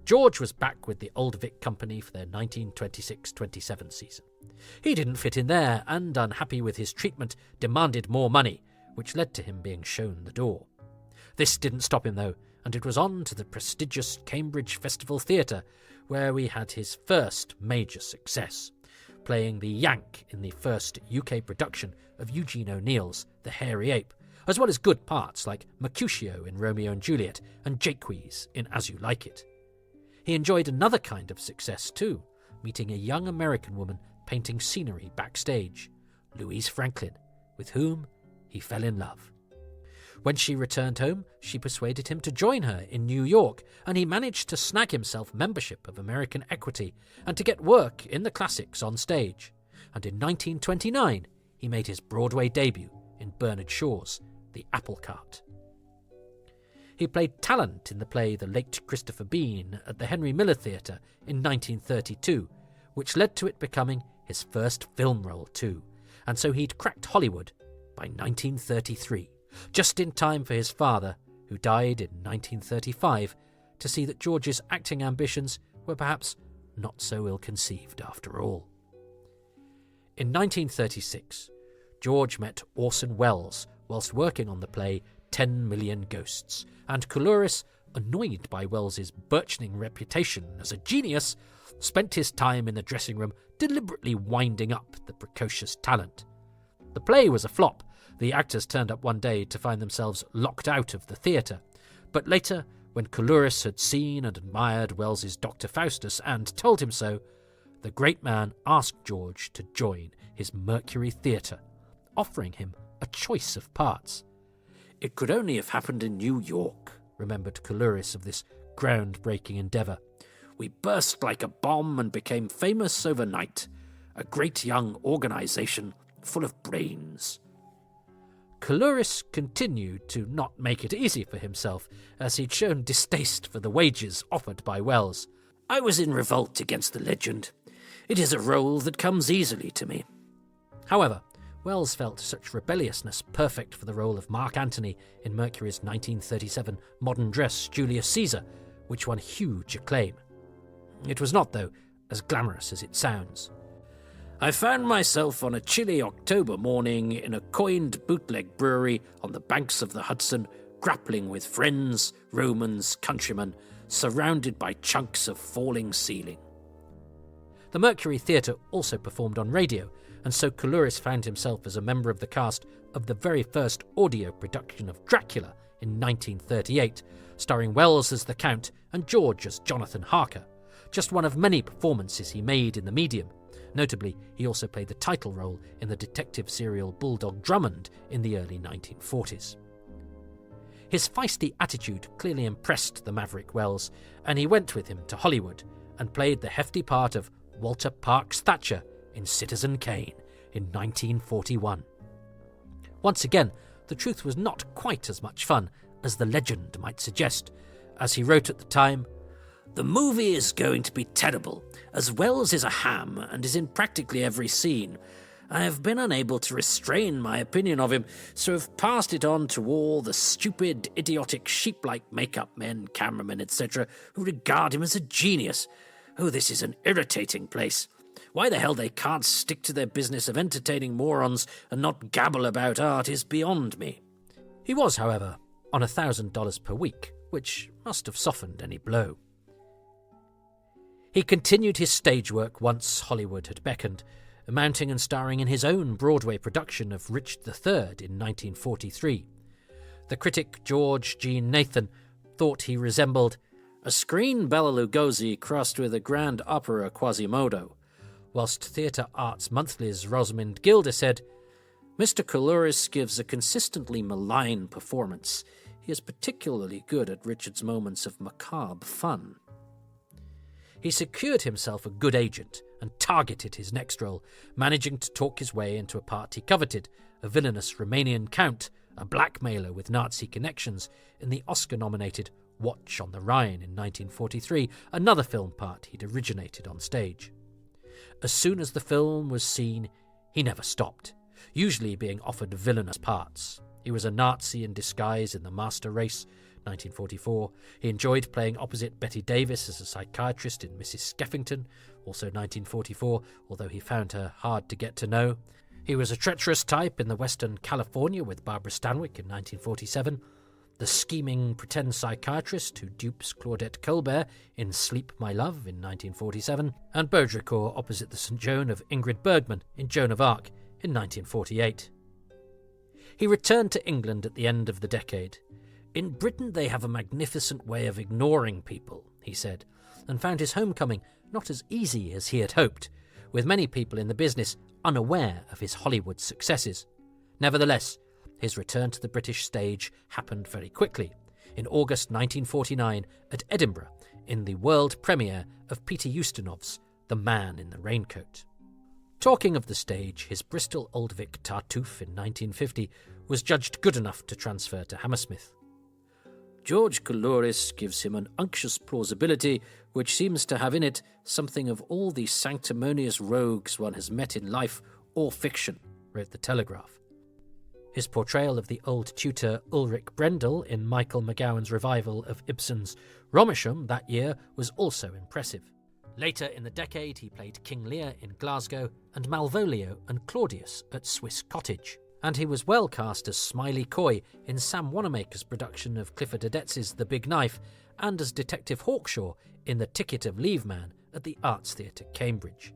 George was back with the Old Vic Company for their 1926-27 season. He didn't fit in there, and, unhappy with his treatment, demanded more money, which led to him being shown the door. This didn't stop him, though, and it was on to the prestigious Cambridge Festival Theatre, where we had his first major success, playing the Yank in the first UK production of Eugene O'Neill's The Hairy Ape, as well as good parts like Mercutio in Romeo and Juliet and Jaques in As You Like It. He enjoyed another kind of success too, meeting a young American woman painting scenery backstage, Louise Franklin, with whom he fell in love. When she returned home, she persuaded him to join her in New York, and he managed to snag himself membership of American Equity and to get work in the classics on stage. And in 1929, he made his Broadway debut in Bernard Shaw's The Apple Cart. He played Talent in the play The Late Christopher Bean at the Henry Miller Theatre in 1932, which led to it becoming his first film role too, and so he'd cracked Hollywood by 1933. Just in time for his father, who died in 1935, to see that George's acting ambitions were perhaps not so ill-conceived after all. In 1936, George met Orson Welles whilst working on the play 10 Million Ghosts, and Coulouris, annoyed by Wells's burgeoning reputation as a genius, spent his time in the dressing room deliberately winding up the precocious talent. The play was a flop. The actors turned up one day to find themselves locked out of the theatre, but later, when Coulouris had seen and admired Wells's Dr. Faustus and told him so, the great man asked George to join his Mercury Theatre, offering him a choice of parts. "It could only have happened in New York," remembered Coulouris of this groundbreaking endeavour. "We burst like a bomb and became famous overnight, a great young organisation full of brains." Coulouris continued to not make it easy for himself, as he'd shown distaste for the wages offered by Wells. "I was in revolt against the legend. It is a role that comes easily to me." However, Wells felt such rebelliousness perfect for the role of Mark Antony in Mercury's 1937 modern dress Julius Caesar, which won huge acclaim. It was not, though, as glamorous as it sounds. "I found myself on a chilly October morning in a coined bootleg brewery on the banks of the Hudson, grappling with friends, Romans, countrymen, surrounded by chunks of falling ceiling." The Mercury Theatre also performed on radio, and so Coulouris found himself as a member of the cast of the very first audio production of Dracula in 1938, starring Wells as the Count and George as Jonathan Harker, just one of many performances he made in the medium. Notably, he also played the title role in the detective serial Bulldog Drummond in the early 1940s. His feisty attitude clearly impressed the maverick Wells, and he went with him to Hollywood and played the hefty part of Walter Parks Thatcher in Citizen Kane in 1941. Once again, the truth was not quite as much fun as the legend might suggest, as he wrote at the time, "The movie is going to be terrible, as Wells is a ham and is in practically every scene. I have been unable to restrain my opinion of him, so have passed it on to all the stupid, idiotic, sheep-like makeup men, cameramen, etc., who regard him as a genius. Oh, this is an irritating place. Why the hell they can't stick to their business of entertaining morons and not gabble about art is beyond me. He was, however, on $1,000 per week, which must have softened any blow. He continued his stage work once Hollywood had beckoned, mounting and starring in his own Broadway production of Richard III in 1943. The critic George Jean Nathan thought he resembled a screen Bela Lugosi crossed with a grand opera Quasimodo, whilst Theatre Arts Monthly's Rosamund Gilder said, "Mr. Coulouris gives a consistently malign performance. He is particularly good at Richard's moments of macabre fun." He secured himself a good agent and targeted his next role, managing to talk his way into a part he coveted, a villainous Romanian count, a blackmailer with Nazi connections, in the Oscar-nominated Watch on the Rhine in 1943, another film part he'd originated on stage. As soon as the film was seen, he never stopped, usually being offered villainous parts. He was a Nazi in disguise in The Master Race, 1944. He enjoyed playing opposite Betty Davis as a psychiatrist in Mrs. Skeffington, also 1944, although he found her hard to get to know. He was a treacherous type in The Western California with Barbara Stanwyck in 1947, the scheming pretend psychiatrist who dupes Claudette Colbert in Sleep, My Love in 1947, and Baudricourt opposite the St. Joan of Ingrid Bergman in Joan of Arc in 1948. He returned to England at the end of the decade. "In Britain they have a magnificent way of ignoring people," he said, and found his homecoming not as easy as he had hoped, with many people in the business unaware of his Hollywood successes. Nevertheless, his return to the British stage happened very quickly, in August 1949 at Edinburgh, in the world premiere of Peter Ustinov's The Man in the Raincoat. Talking of the stage, his Bristol Old Vic Tartuffe in 1950 was judged good enough to transfer to Hammersmith. "George Coulouris gives him an unctuous plausibility which seems to have in it something of all the sanctimonious rogues one has met in life or fiction," wrote the Telegraph. His portrayal of the old tutor Ulrich Brendel in Michael McGowan's revival of Ibsen's Romesham that year was also impressive. Later in the decade, he played King Lear in Glasgow and Malvolio and Claudius at Swiss Cottage. And he was well cast as Smiley Coy in Sam Wanamaker's production of Clifford Odets's The Big Knife, and as Detective Hawkshaw in The Ticket of Leave Man at the Arts Theatre, Cambridge.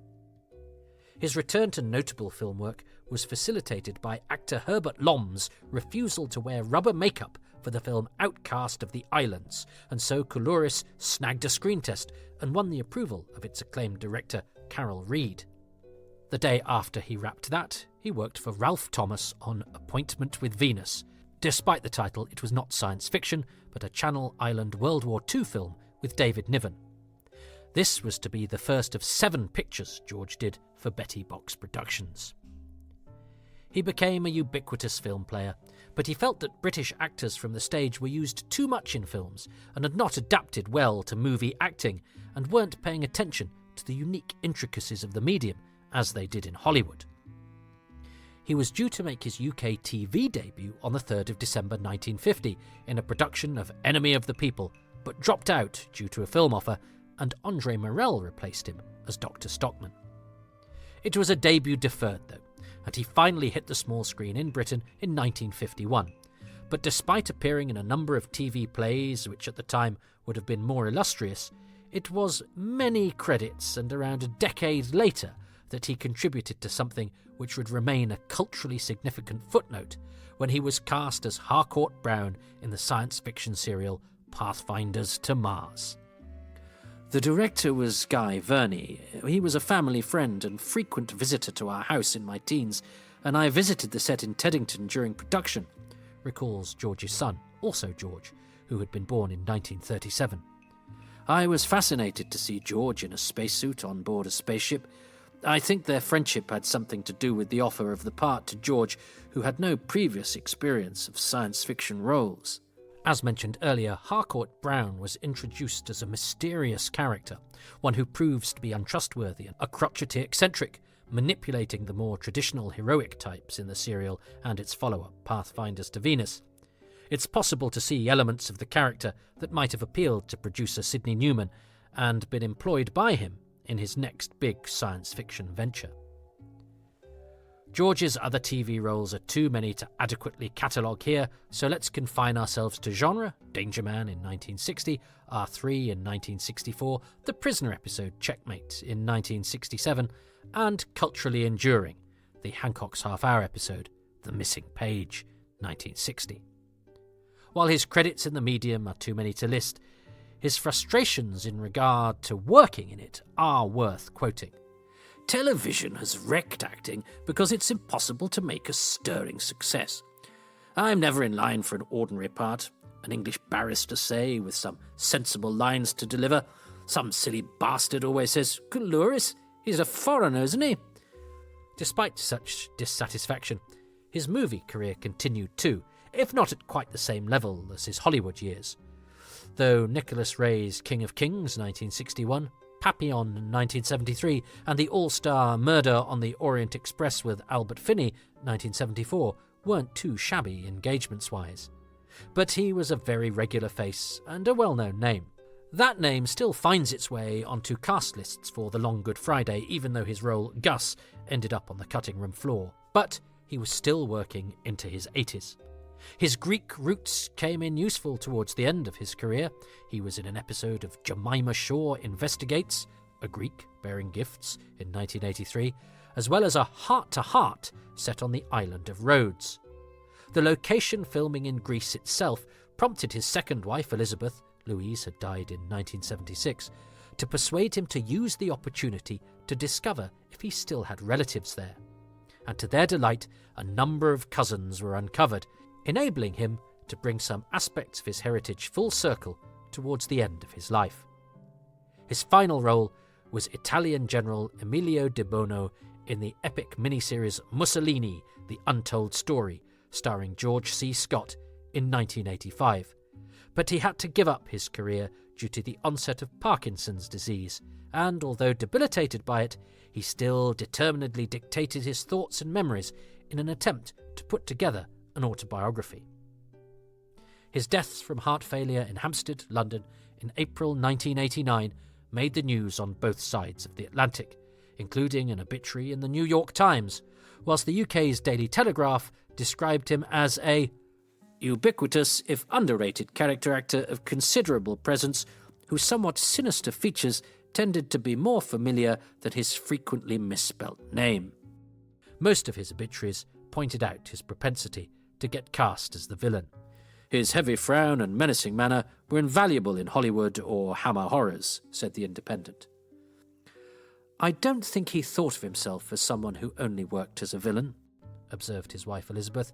His return to notable film work was facilitated by actor Herbert Lom's refusal to wear rubber makeup for the film Outcast of the Islands, and so Coulouris snagged a screen test and won the approval of its acclaimed director Carol Reed. The day after he wrapped that, he worked for Ralph Thomas on Appointment with Venus. Despite the title, it was not science fiction, but a Channel Island World War II film with David Niven. This was to be the first of 7 pictures George did for Betty Box Productions. He became a ubiquitous film player, but he felt that British actors from the stage were used too much in films and had not adapted well to movie acting and weren't paying attention to the unique intricacies of the medium as they did in Hollywood. He was due to make his UK TV debut on the 3rd of December 1950 in a production of Enemy of the People, but dropped out due to a film offer, and Andre Morel replaced him as Dr. Stockman. It was a debut deferred, though, and he finally hit the small screen in Britain in 1951. But despite appearing in a number of TV plays, which at the time would have been more illustrious, it was many credits and around a decade later that he contributed to something which would remain a culturally significant footnote when he was cast as Harcourt Brown in the science fiction serial Pathfinders to Mars. The director was Guy Verney. He was a family friend and frequent visitor to our house in my teens, and I visited the set in Teddington during production, recalls George's son, also George, who had been born in 1937. I was fascinated to see George in a spacesuit on board a spaceship. I think their friendship had something to do with the offer of the part to George, who had no previous experience of science fiction roles. As mentioned earlier, Harcourt Brown was introduced as a mysterious character, one who proves to be untrustworthy and a crotchety eccentric, manipulating the more traditional heroic types in the serial and its follow-up, Pathfinders to Venus. It's possible to see elements of the character that might have appealed to producer Sidney Newman, and been employed by him in his next big science fiction venture. George's other TV roles are too many to adequately catalogue here, so let's confine ourselves to genre: Danger Man in 1960, R3 in 1964, The Prisoner episode Checkmate in 1967, and culturally enduring, the Hancock's Half-Hour episode The Missing Page, 1960. While his credits in the medium are too many to list, his frustrations in regard to working in it are worth quoting. "Television has wrecked acting because it's impossible to make a stirring success. I'm never in line for an ordinary part, an English barrister, say, with some sensible lines to deliver. Some silly bastard always says, 'Coulouris, he's a foreigner, isn't he?'" Despite such dissatisfaction, his movie career continued too, if not at quite the same level as his Hollywood years. Though Nicholas Ray's King of Kings, 1961, Papillon in 1973, and the all-star Murder on the Orient Express with Albert Finney, 1974, weren't too shabby engagements-wise. But he was a very regular face and a well-known name. That name still finds its way onto cast lists for The Long Good Friday, even though his role, Gus, ended up on the cutting room floor. But he was still working into his 80s. His Greek roots came in useful towards the end of his career. He was in an episode of Jemima Shaw Investigates, a Greek bearing gifts, in 1983, as well as a Heart-to-Heart set on the island of Rhodes. The location filming in Greece itself prompted his second wife, Elizabeth, Louise had died in 1976, to persuade him to use the opportunity to discover if he still had relatives there. And to their delight, a number of cousins were uncovered, enabling him to bring some aspects of his heritage full circle towards the end of his life. His final role was Italian General Emilio de Bono in the epic miniseries Mussolini, The Untold Story, starring George C. Scott, in 1985. But he had to give up his career due to the onset of Parkinson's disease, and although debilitated by it, he still determinedly dictated his thoughts and memories in an attempt to put together an autobiography. His death from heart failure in Hampstead, London, in April 1989 made the news on both sides of the Atlantic, including an obituary in the New York Times, whilst the UK's Daily Telegraph described him as a ubiquitous, if underrated, character actor of considerable presence, whose somewhat sinister features tended to be more familiar than his frequently misspelt name. Most of his obituaries pointed out his propensity to get cast as the villain. His heavy frown and menacing manner were invaluable in Hollywood or Hammer horrors, said The Independent. "I don't think he thought of himself as someone who only worked as a villain," observed his wife Elizabeth,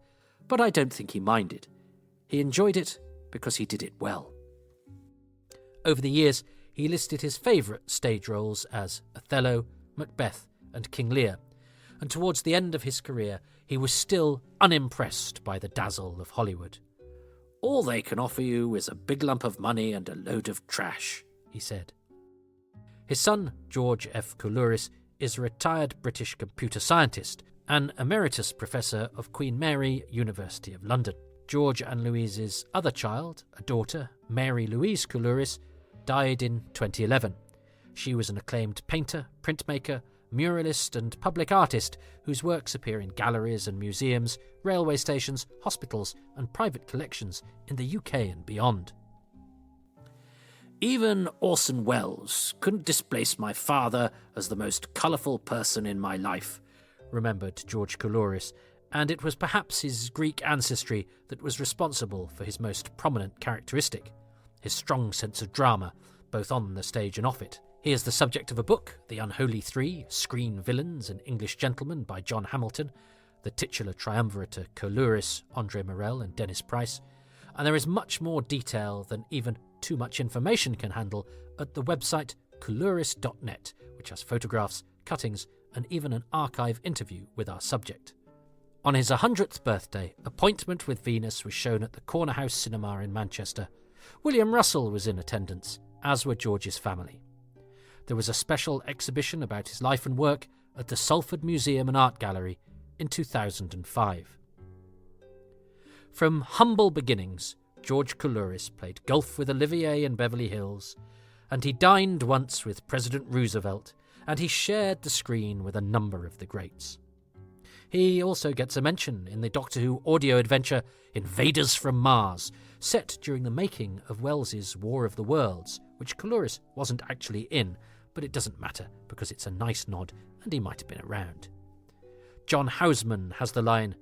"but I don't think he minded. He enjoyed it because he did it well." Over the years, he listed his favourite stage roles as Othello, Macbeth, and King Lear, and towards the end of his career, he was still unimpressed by the dazzle of Hollywood. "All they can offer you is a big lump of money and a load of trash," he said. His son, George F. Coulouris, is a retired British computer scientist and emeritus professor of Queen Mary, University of London. George and Louise's other child, a daughter, Mary Louise Coulouris, died in 2011. She was an acclaimed painter, printmaker, muralist and public artist whose works appear in galleries and museums, railway stations, hospitals and private collections in the UK and beyond. "Even Orson Welles couldn't displace my father as the most colourful person in my life," remembered George Coulouris, and it was perhaps his Greek ancestry that was responsible for his most prominent characteristic, his strong sense of drama, both on the stage and off it. He is the subject of a book, The Unholy Three, Screen Villains and English Gentlemen by John Hamilton, the titular triumvirate of Coulouris, André Morel and Dennis Price, and there is much more detail than even too much information can handle at the website coulouris.net, which has photographs, cuttings, and even an archive interview with our subject. On his 100th birthday, Appointment with Venus was shown at the Corner House Cinema in Manchester. William Russell was in attendance, as were George's family. There was a special exhibition about his life and work at the Salford Museum and Art Gallery in 2005. From humble beginnings, George Coulouris played golf with Olivier in Beverly Hills, and he dined once with President Roosevelt, and he shared the screen with a number of the greats. He also gets a mention in the Doctor Who audio adventure Invaders from Mars, set during the making of Wells's War of the Worlds, which Coloris wasn't actually in, but it doesn't matter because it's a nice nod and he might have been around. John Houseman has the line,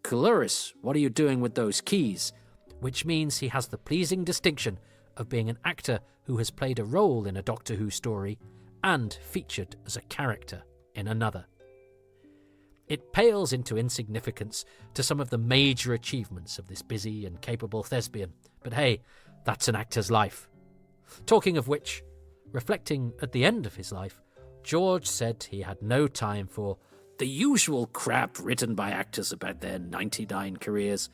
"Coloris, what are you doing with those keys?" which means he has the pleasing distinction of being an actor who has played a role in a Doctor Who story and featured as a character in another. It pales into insignificance to some of the major achievements of this busy and capable thespian, but hey, that's an actor's life. Talking of which, reflecting at the end of his life, George said he had no time for the usual crap written by actors about their 99 careers.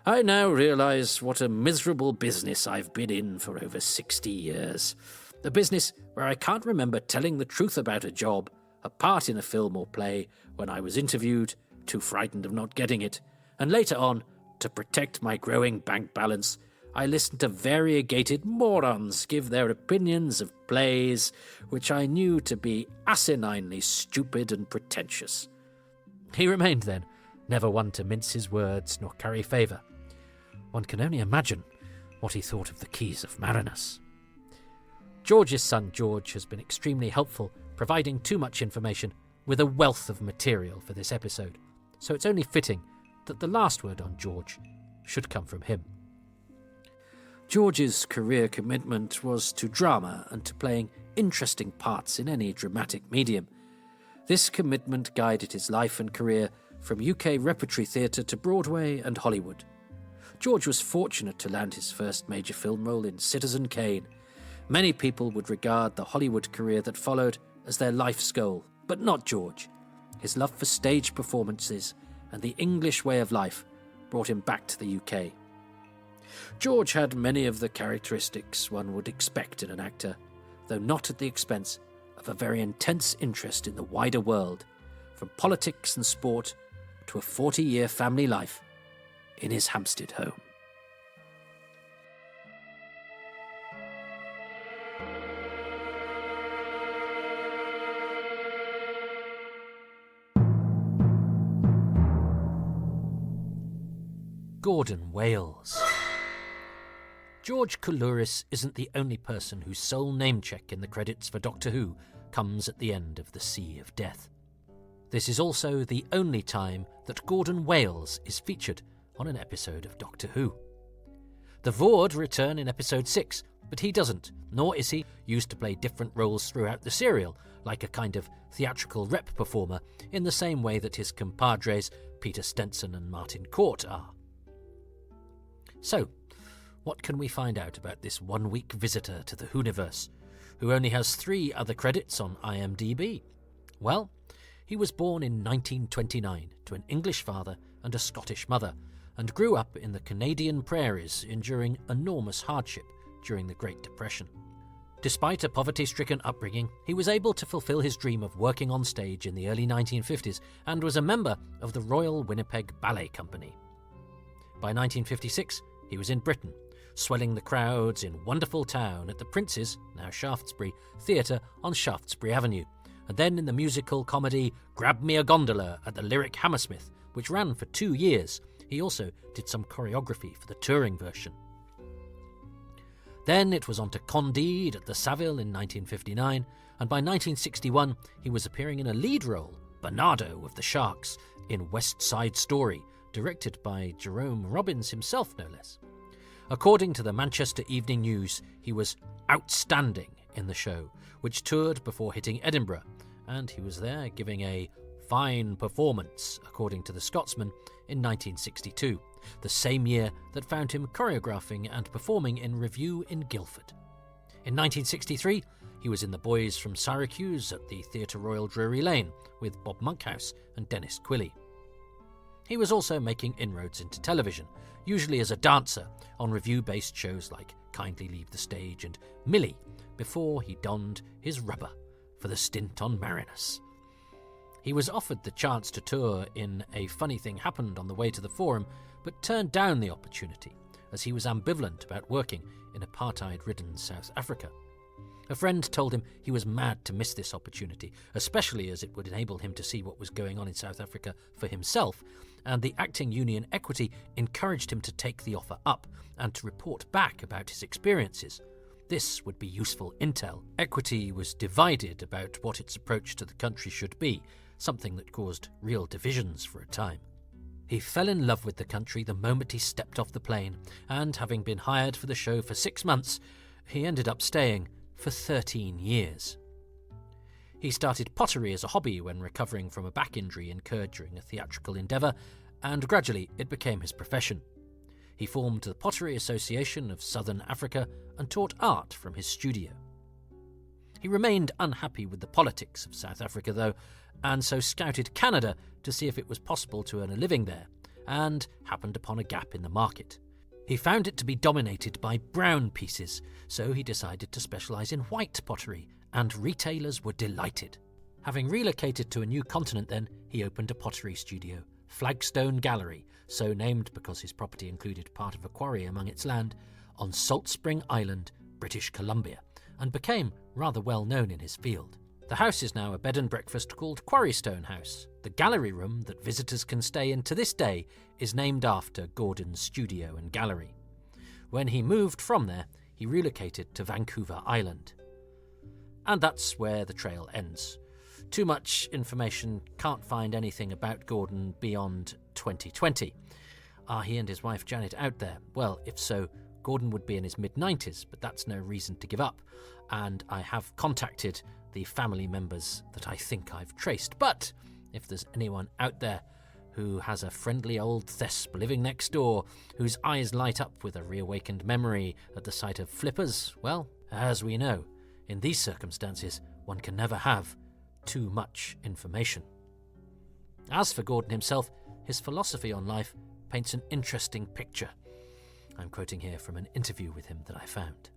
"I now realise what a miserable business I've been in for over 60 years. A business where I can't remember telling the truth about a job, a part in a film or play, when I was interviewed, too frightened of not getting it, and later on, to protect my growing bank balance, I listened to variegated morons give their opinions of plays which I knew to be asininely stupid and pretentious." He remained then, never one to mince his words nor curry favour. One can only imagine what he thought of the Keys of Marinus. George's son George has been extremely helpful, providing too much information with a wealth of material for this episode, so it's only fitting that the last word on George should come from him. George's career commitment was to drama and to playing interesting parts in any dramatic medium. This commitment guided his life and career from UK repertory theatre to Broadway and Hollywood. George was fortunate to land his first major film role in Citizen Kane. Many people would regard the Hollywood career that followed as their life's goal, but not George. His love for stage performances and the English way of life brought him back to the UK. George had many of the characteristics one would expect in an actor, though not at the expense of a very intense interest in the wider world, from politics and sport to a 40-year family life in his Hampstead home. Gordon Wales. George Coulouris isn't the only person whose sole name check in the credits for Doctor Who comes at the end of the Sea of Death. This is also the only time that Gordon Wales is featured on an episode of Doctor Who. The Vord return in episode 6, but he doesn't, nor is he used to play different roles throughout the serial, like a kind of theatrical rep performer, in the same way that his compadres Peter Stenson and Martin Court are. So, what can we find out about this one-week visitor to the Whoniverse, who only has 3 other credits on IMDb? Well, he was born in 1929 to an English father and a Scottish mother, and grew up in the Canadian prairies, enduring enormous hardship during the Great Depression. Despite a poverty-stricken upbringing, he was able to fulfill his dream of working on stage in the early 1950s and was a member of the Royal Winnipeg Ballet Company. By 1956, he was in Britain, swelling the crowds in Wonderful Town at the Prince's, now Shaftesbury, Theatre on Shaftesbury Avenue, and then in the musical comedy Grab Me a Gondola at the Lyric Hammersmith, which ran for 2 years. He also did some choreography for the touring version. Then it was on to Candide at the Saville in 1959, and by 1961 he was appearing in a lead role, Bernardo of the Sharks, in West Side Story, directed by Jerome Robbins himself, no less. According to the Manchester Evening News, he was outstanding in the show, which toured before hitting Edinburgh, and he was there giving a fine performance, according to the Scotsman, in 1962, the same year that found him choreographing and performing in Revue in Guildford. In 1963, he was in The Boys from Syracuse at the Theatre Royal Drury Lane with Bob Monkhouse and Dennis Quilley. He was also making inroads into television, usually as a dancer, on revue-based shows like Kindly Leave the Stage and Millie, before he donned his rubber for the stint on Marinus. He was offered the chance to tour in A Funny Thing Happened on the way to the Forum, but turned down the opportunity, as he was ambivalent about working in apartheid-ridden South Africa. A friend told him he was mad to miss this opportunity, especially as it would enable him to see what was going on in South Africa for himself, and the acting union Equity encouraged him to take the offer up and to report back about his experiences. This would be useful intel. Equity was divided about what its approach to the country should be, something that caused real divisions for a time. He fell in love with the country the moment he stepped off the plane, and having been hired for the show for 6 months, he ended up staying for 13 years. He started pottery as a hobby when recovering from a back injury incurred during a theatrical endeavour, and gradually it became his profession. He formed the Pottery Association of Southern Africa and taught art from his studio. He remained unhappy with the politics of South Africa, though, and so scouted Canada to see if it was possible to earn a living there, and happened upon a gap in the market. He found it to be dominated by brown pieces, so he decided to specialise in white pottery, and retailers were delighted. Having relocated to a new continent then, he opened a pottery studio, Flagstone Gallery, so named because his property included part of a quarry among its land, on Salt Spring Island, British Columbia, and became rather well known in his field. The house is now a bed and breakfast called Quarrystone House. The gallery room that visitors can stay in to this day is named after Gordon's studio and gallery. When he moved from there, he relocated to Vancouver Island. And that's where the trail ends. Too much information, can't find anything about Gordon beyond 2020. Are he and his wife Janet out there? Well, if so, Gordon would be in his mid-90s, but that's no reason to give up. And I have contacted the family members that I think I've traced. But if there's anyone out there who has a friendly old thesp living next door, whose eyes light up with a reawakened memory at the sight of flippers, well, as we know, in these circumstances, one can never have too much information. As for Gordon himself, his philosophy on life paints an interesting picture. I'm quoting here from an interview with him that I found.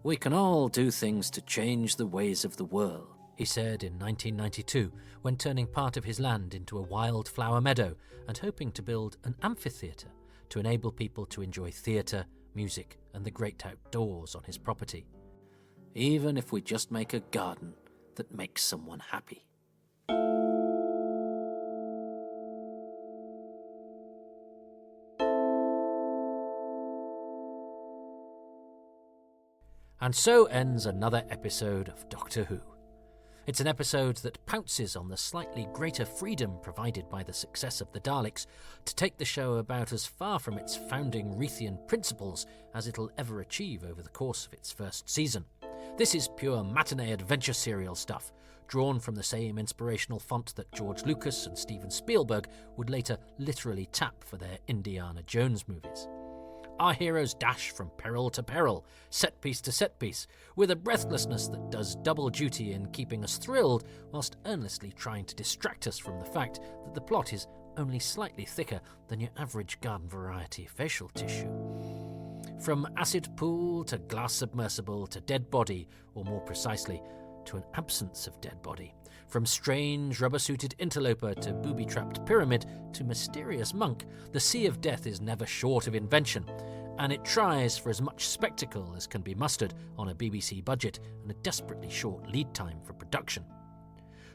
"We can all do things to change the ways of the world," he said in 1992, when turning part of his land into a wildflower meadow and hoping to build an amphitheatre to enable people to enjoy theatre, music, and the great outdoors on his property. "Even if we just make a garden that makes someone happy." And so ends another episode of Doctor Who. It's an episode that pounces on the slightly greater freedom provided by the success of the Daleks to take the show about as far from its founding Reithian principles as it'll ever achieve over the course of its first season. This is pure matinee adventure serial stuff, drawn from the same inspirational font that George Lucas and Steven Spielberg would later literally tap for their Indiana Jones movies. Our heroes dash from peril to peril, set piece to set piece, with a breathlessness that does double duty in keeping us thrilled whilst earnestly trying to distract us from the fact that the plot is only slightly thicker than your average garden variety facial tissue. From acid pool to glass submersible to dead body, or more precisely, to an absence of dead body. From strange rubber-suited interloper to booby-trapped pyramid to mysterious monk, the Sea of Death is never short of invention, and it tries for as much spectacle as can be mustered on a BBC budget and a desperately short lead time for production.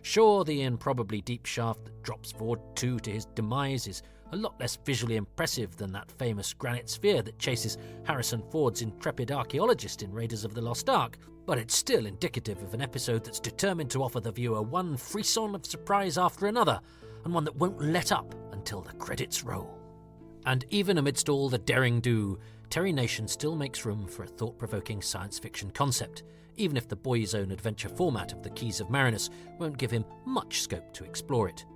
Sure, the improbably deep shaft that drops Vord 2 to his demise is a lot less visually impressive than that famous granite sphere that chases Harrison Ford's intrepid archaeologist in Raiders of the Lost Ark, but it's still indicative of an episode that's determined to offer the viewer one frisson of surprise after another, and one that won't let up until the credits roll. And even amidst all the daring-do, Terry Nation still makes room for a thought-provoking science fiction concept, even if the boy's own adventure format of the Keys of Marinus won't give him much scope to explore it.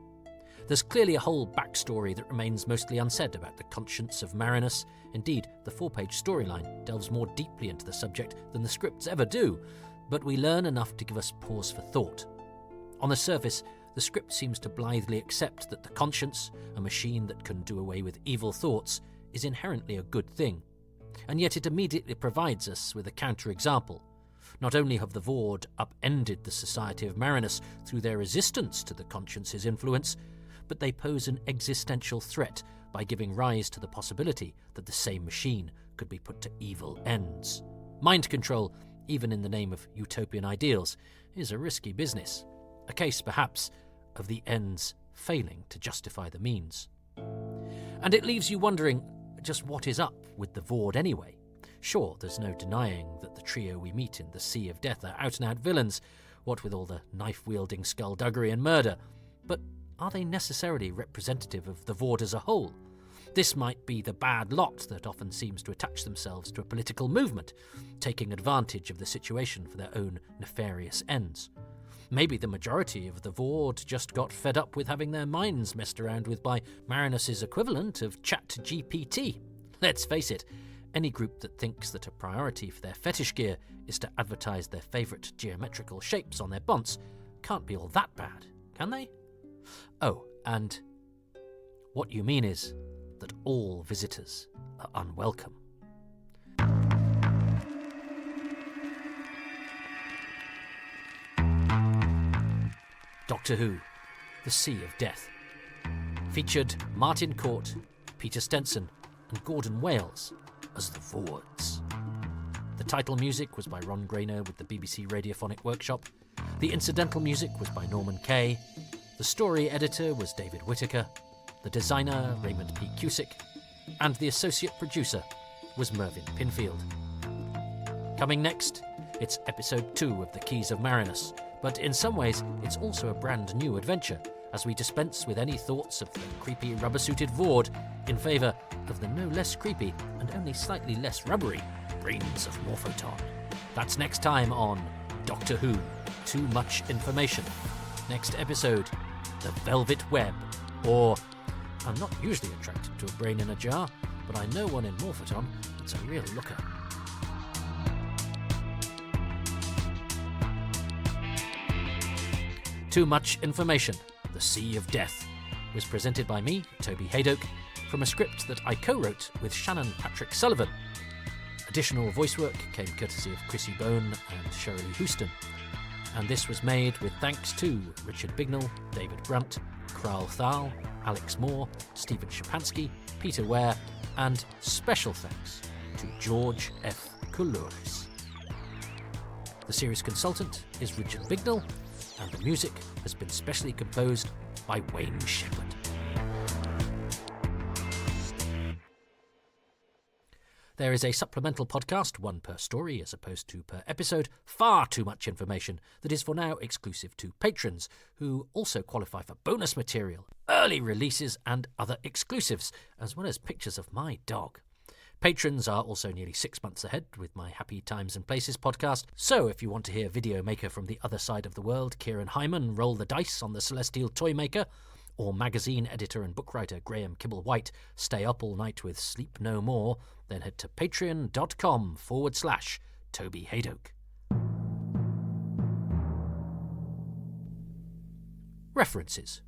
There's clearly a whole backstory that remains mostly unsaid about the conscience of Marinus. Indeed, the 4-page storyline delves more deeply into the subject than the scripts ever do, but we learn enough to give us pause for thought. On the surface, the script seems to blithely accept that the conscience, a machine that can do away with evil thoughts, is inherently a good thing. And yet it immediately provides us with a counterexample. Not only have the Vord upended the society of Marinus through their resistance to the conscience's influence, but they pose an existential threat by giving rise to the possibility that the same machine could be put to evil ends. Mind control even in the name of utopian ideals, is a risky business. A case, perhaps, of the ends failing to justify the means. And it leaves you wondering just what is up with the Vord anyway. Sure, there's no denying that the trio we meet in the Sea of Death are out-and-out villains, what with all the knife-wielding skullduggery and murder, but are they necessarily representative of the Vord as a whole? This might be the bad lot that often seems to attach themselves to a political movement, taking advantage of the situation for their own nefarious ends. Maybe the majority of the Vord just got fed up with having their minds messed around with by Marinus's equivalent of ChatGPT. Let's face it, any group that thinks that a priority for their fetish gear is to advertise their favourite geometrical shapes on their bonds can't be all that bad, can they? Oh, and what you mean is that all visitors are unwelcome. Doctor Who, The Sea of Death. Featured Martin Court, Peter Stenson and Gordon Wales as the Vords. The title music was by Ron Grainer with the BBC Radiophonic Workshop. The incidental music was by Norman Kay. The story editor was David Whittaker. The designer, Raymond P. Cusick. And the associate producer was Mervyn Pinfield. Coming next, it's episode 2 of The Keys of Marinus, but in some ways it's also a brand new adventure, as we dispense with any thoughts of the creepy rubber-suited Vord in favour of the no less creepy and only slightly less rubbery brains of Morphoton. That's next time on Doctor Who, Too Much Information. Next episode, The Velvet Web, or I'm not usually attracted to a brain in a jar, but I know one in Morphoton that's a real looker. Too Much Information, The Sea of Death, was presented by me, Toby Haydoke, from a script that I co-wrote with Shannon Patrick Sullivan. Additional voice work came courtesy of Chrissy Bone and Shirley Houston, and this was made with thanks to Richard Bignell, David Brunt, Kral Thal, Alex Moore, Stephen Shapansky, Peter Ware, and special thanks to George F. Coulouris. The series consultant is Richard Bignell, and the music has been specially composed by Wayne Shepherd. There is a supplemental podcast, one per story as opposed to per episode, far too much information that is for now exclusive to patrons, who also qualify for bonus material, early releases and other exclusives, as well as pictures of my dog. Patrons are also nearly 6 months ahead with my Happy Times and Places podcast, so if you want to hear video maker from the other side of the world, Kieran Hyman, roll the dice on the Celestial Toy Maker, or magazine editor and book writer Graham Kibble-White stay up all night with Sleep No More, then head to patreon.com/Toby Haydoke. References.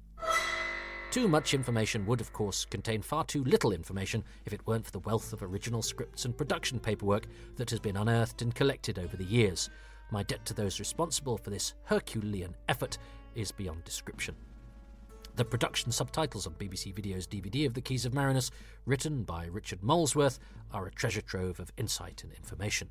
Too Much Information would, of course, contain far too little information if it weren't for the wealth of original scripts and production paperwork that has been unearthed and collected over the years. My debt to those responsible for this Herculean effort is beyond description. The production subtitles on BBC Video's DVD of The Keys of Marinus, written by Richard Molesworth, are a treasure trove of insight and information.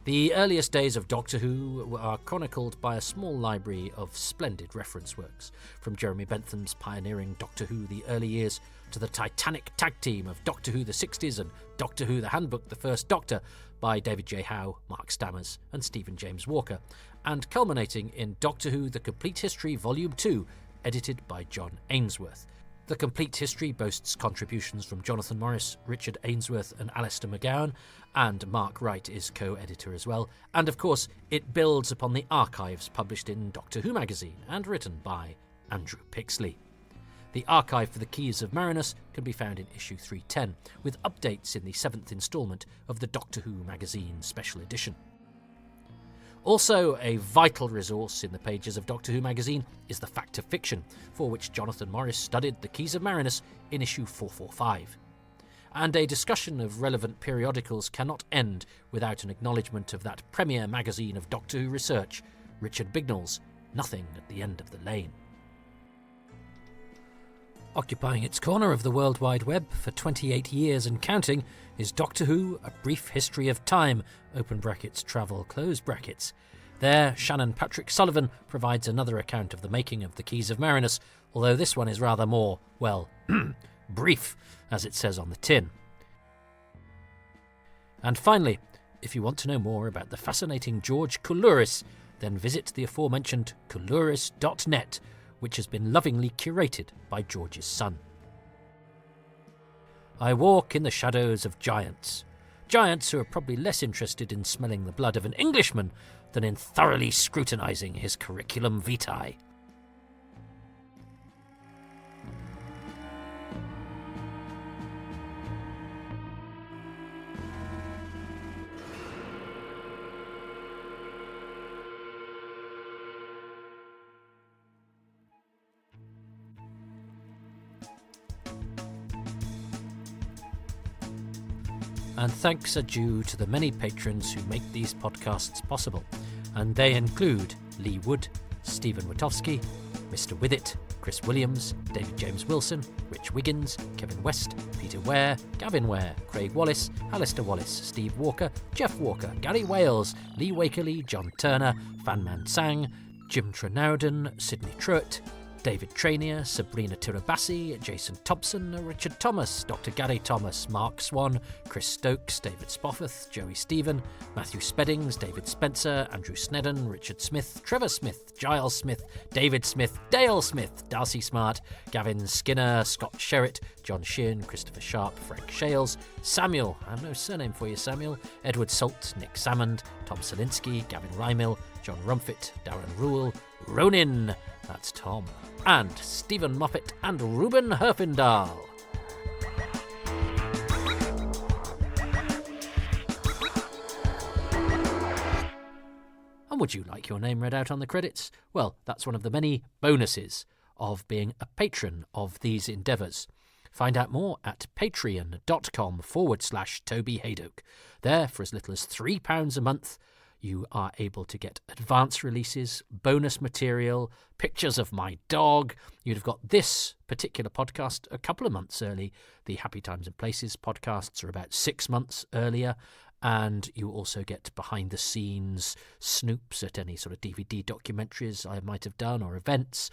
The earliest days of Doctor Who are chronicled by a small library of splendid reference works, from Jeremy Bentham's pioneering Doctor Who The Early Years to the titanic tag team of Doctor Who The 60s and Doctor Who The Handbook The First Doctor by David J. Howe, Mark Stammers and Stephen James Walker, and culminating in Doctor Who The Complete History Volume 2, edited by John Ainsworth. The Complete History boasts contributions from Jonathan Morris, Richard Ainsworth and Alistair McGowan, and Mark Wright is co-editor as well, and of course it builds upon the archives published in Doctor Who magazine and written by Andrew Pixley. The archive for The Keys of Marinus can be found in issue 310, with updates in the 7th instalment of the Doctor Who magazine special edition. Also, a vital resource in the pages of Doctor Who magazine is the Fact of Fiction, for which Jonathan Morris studied The Keys of Marinus in issue 445. And a discussion of relevant periodicals cannot end without an acknowledgement of that premier magazine of Doctor Who research, Richard Bignell's Nothing at the End of the Lane. Occupying its corner of the World Wide Web for 28 years and counting is Doctor Who, A Brief History of Time, open brackets, travel, close brackets. There, Shannon Patrick Sullivan provides another account of the making of the Keys of Marinus, although this one is rather more, well, brief, as it says on the tin. And finally, if you want to know more about the fascinating George Coulouris, then visit the aforementioned coulouris.net, which has been lovingly curated by George's son. I walk in the shadows of giants. Giants who are probably less interested in smelling the blood of an Englishman than in thoroughly scrutinising his curriculum vitae. And thanks are due to the many patrons who make these podcasts possible, and they include Lee Wood, Stephen Witowski, Mr. Withit, Chris Williams, David James Wilson, Rich Wiggins, Kevin West, Peter Ware, Gavin Ware, Craig Wallace, Alistair Wallace, Steve Walker, Jeff Walker, Gary Wales, Lee Wakerley, John Turner, Fanman Sang, Jim Trenowden, Sidney Truitt, David Trainier, Sabrina Tirabassi, Jason Thompson, Richard Thomas, Dr. Gary Thomas, Mark Swan, Chris Stokes, David Spofford, Joey Stephen, Matthew Speddings, David Spencer, Andrew Snedden, Richard Smith, Trevor Smith, Giles Smith, David Smith, Dale Smith, Darcy Smart, Gavin Skinner, Scott Sherritt, John Sheehan, Christopher Sharp, Frank Shales, Samuel, I have no surname for you, Samuel, Edward Salt, Nick Salmond, Tom Selinsky, Gavin Rymil, John Rumfit, Darren Rule, Ronin, that's Tom, and Stephen Moffat and Ruben Herfindahl. And would you like your name read out on the credits? Well, that's one of the many bonuses of being a patron of these endeavours. Find out more at patreon.com/Toby Haydock. There, for as little as £3 a month, you are able to get advance releases, bonus material, pictures of my dog. You'd have got this particular podcast a couple of months early. The Happy Times and Places podcasts are about 6 months earlier. And you also get behind-the-scenes snoops at any sort of DVD documentaries I might have done or events,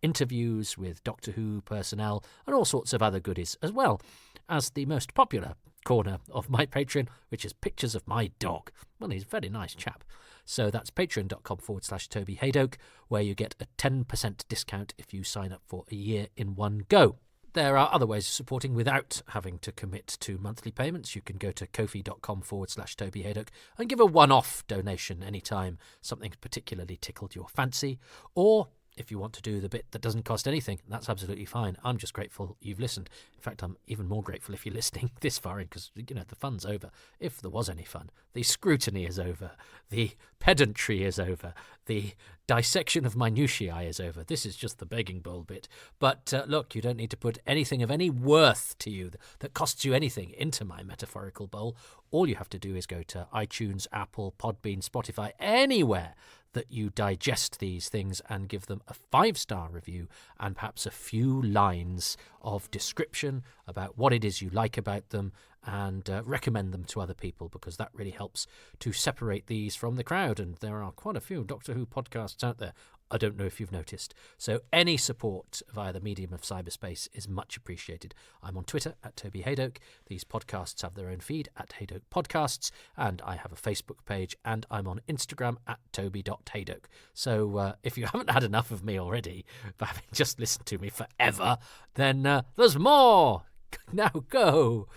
interviews with Doctor Who personnel, and all sorts of other goodies, as well as the most popular corner of my Patreon, which is pictures of my dog. Well, he's a very nice chap. So that's patreon.com/Toby Haydock, where you get a 10% discount if you sign up for a year in one go. There are other ways of supporting without having to commit to monthly payments. You can go to ko-fi.com/Toby Haydock and give a one-off donation anytime something's particularly tickled your fancy. Or if you want to do the bit that doesn't cost anything, that's absolutely fine. I'm just grateful you've listened. In fact, I'm even more grateful if you're listening this far in, because, you know, the fun's over. If there was any fun. The scrutiny is over. The pedantry is over. The dissection of minutiae is over. This is just the begging bowl bit. But look, you don't need to put anything of any worth to you that costs you anything into my metaphorical bowl. All you have to do is go to iTunes, Apple, Podbean, Spotify, anywhere that you digest these things, and give them a 5-star review and perhaps a few lines of description about what it is you like about them, and recommend them to other people, because that really helps to separate these from the crowd. And there are quite a few Doctor Who podcasts out there. I don't know if you've noticed. So any support via the medium of cyberspace is much appreciated. I'm on Twitter at Toby Haydock. These podcasts have their own feed at Haydock Podcasts, and I have a Facebook page, and I'm on Instagram at Toby.Haydock. So if you haven't had enough of me already, for having just listened to me forever, then there's more. Now go.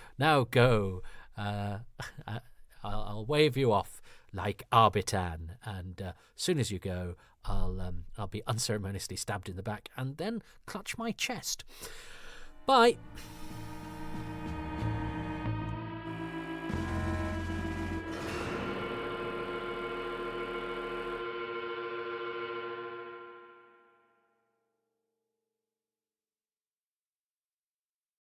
I'll wave you off like Arbitan, and as soon as you go, I'll be unceremoniously stabbed in the back and then clutch my chest. Bye.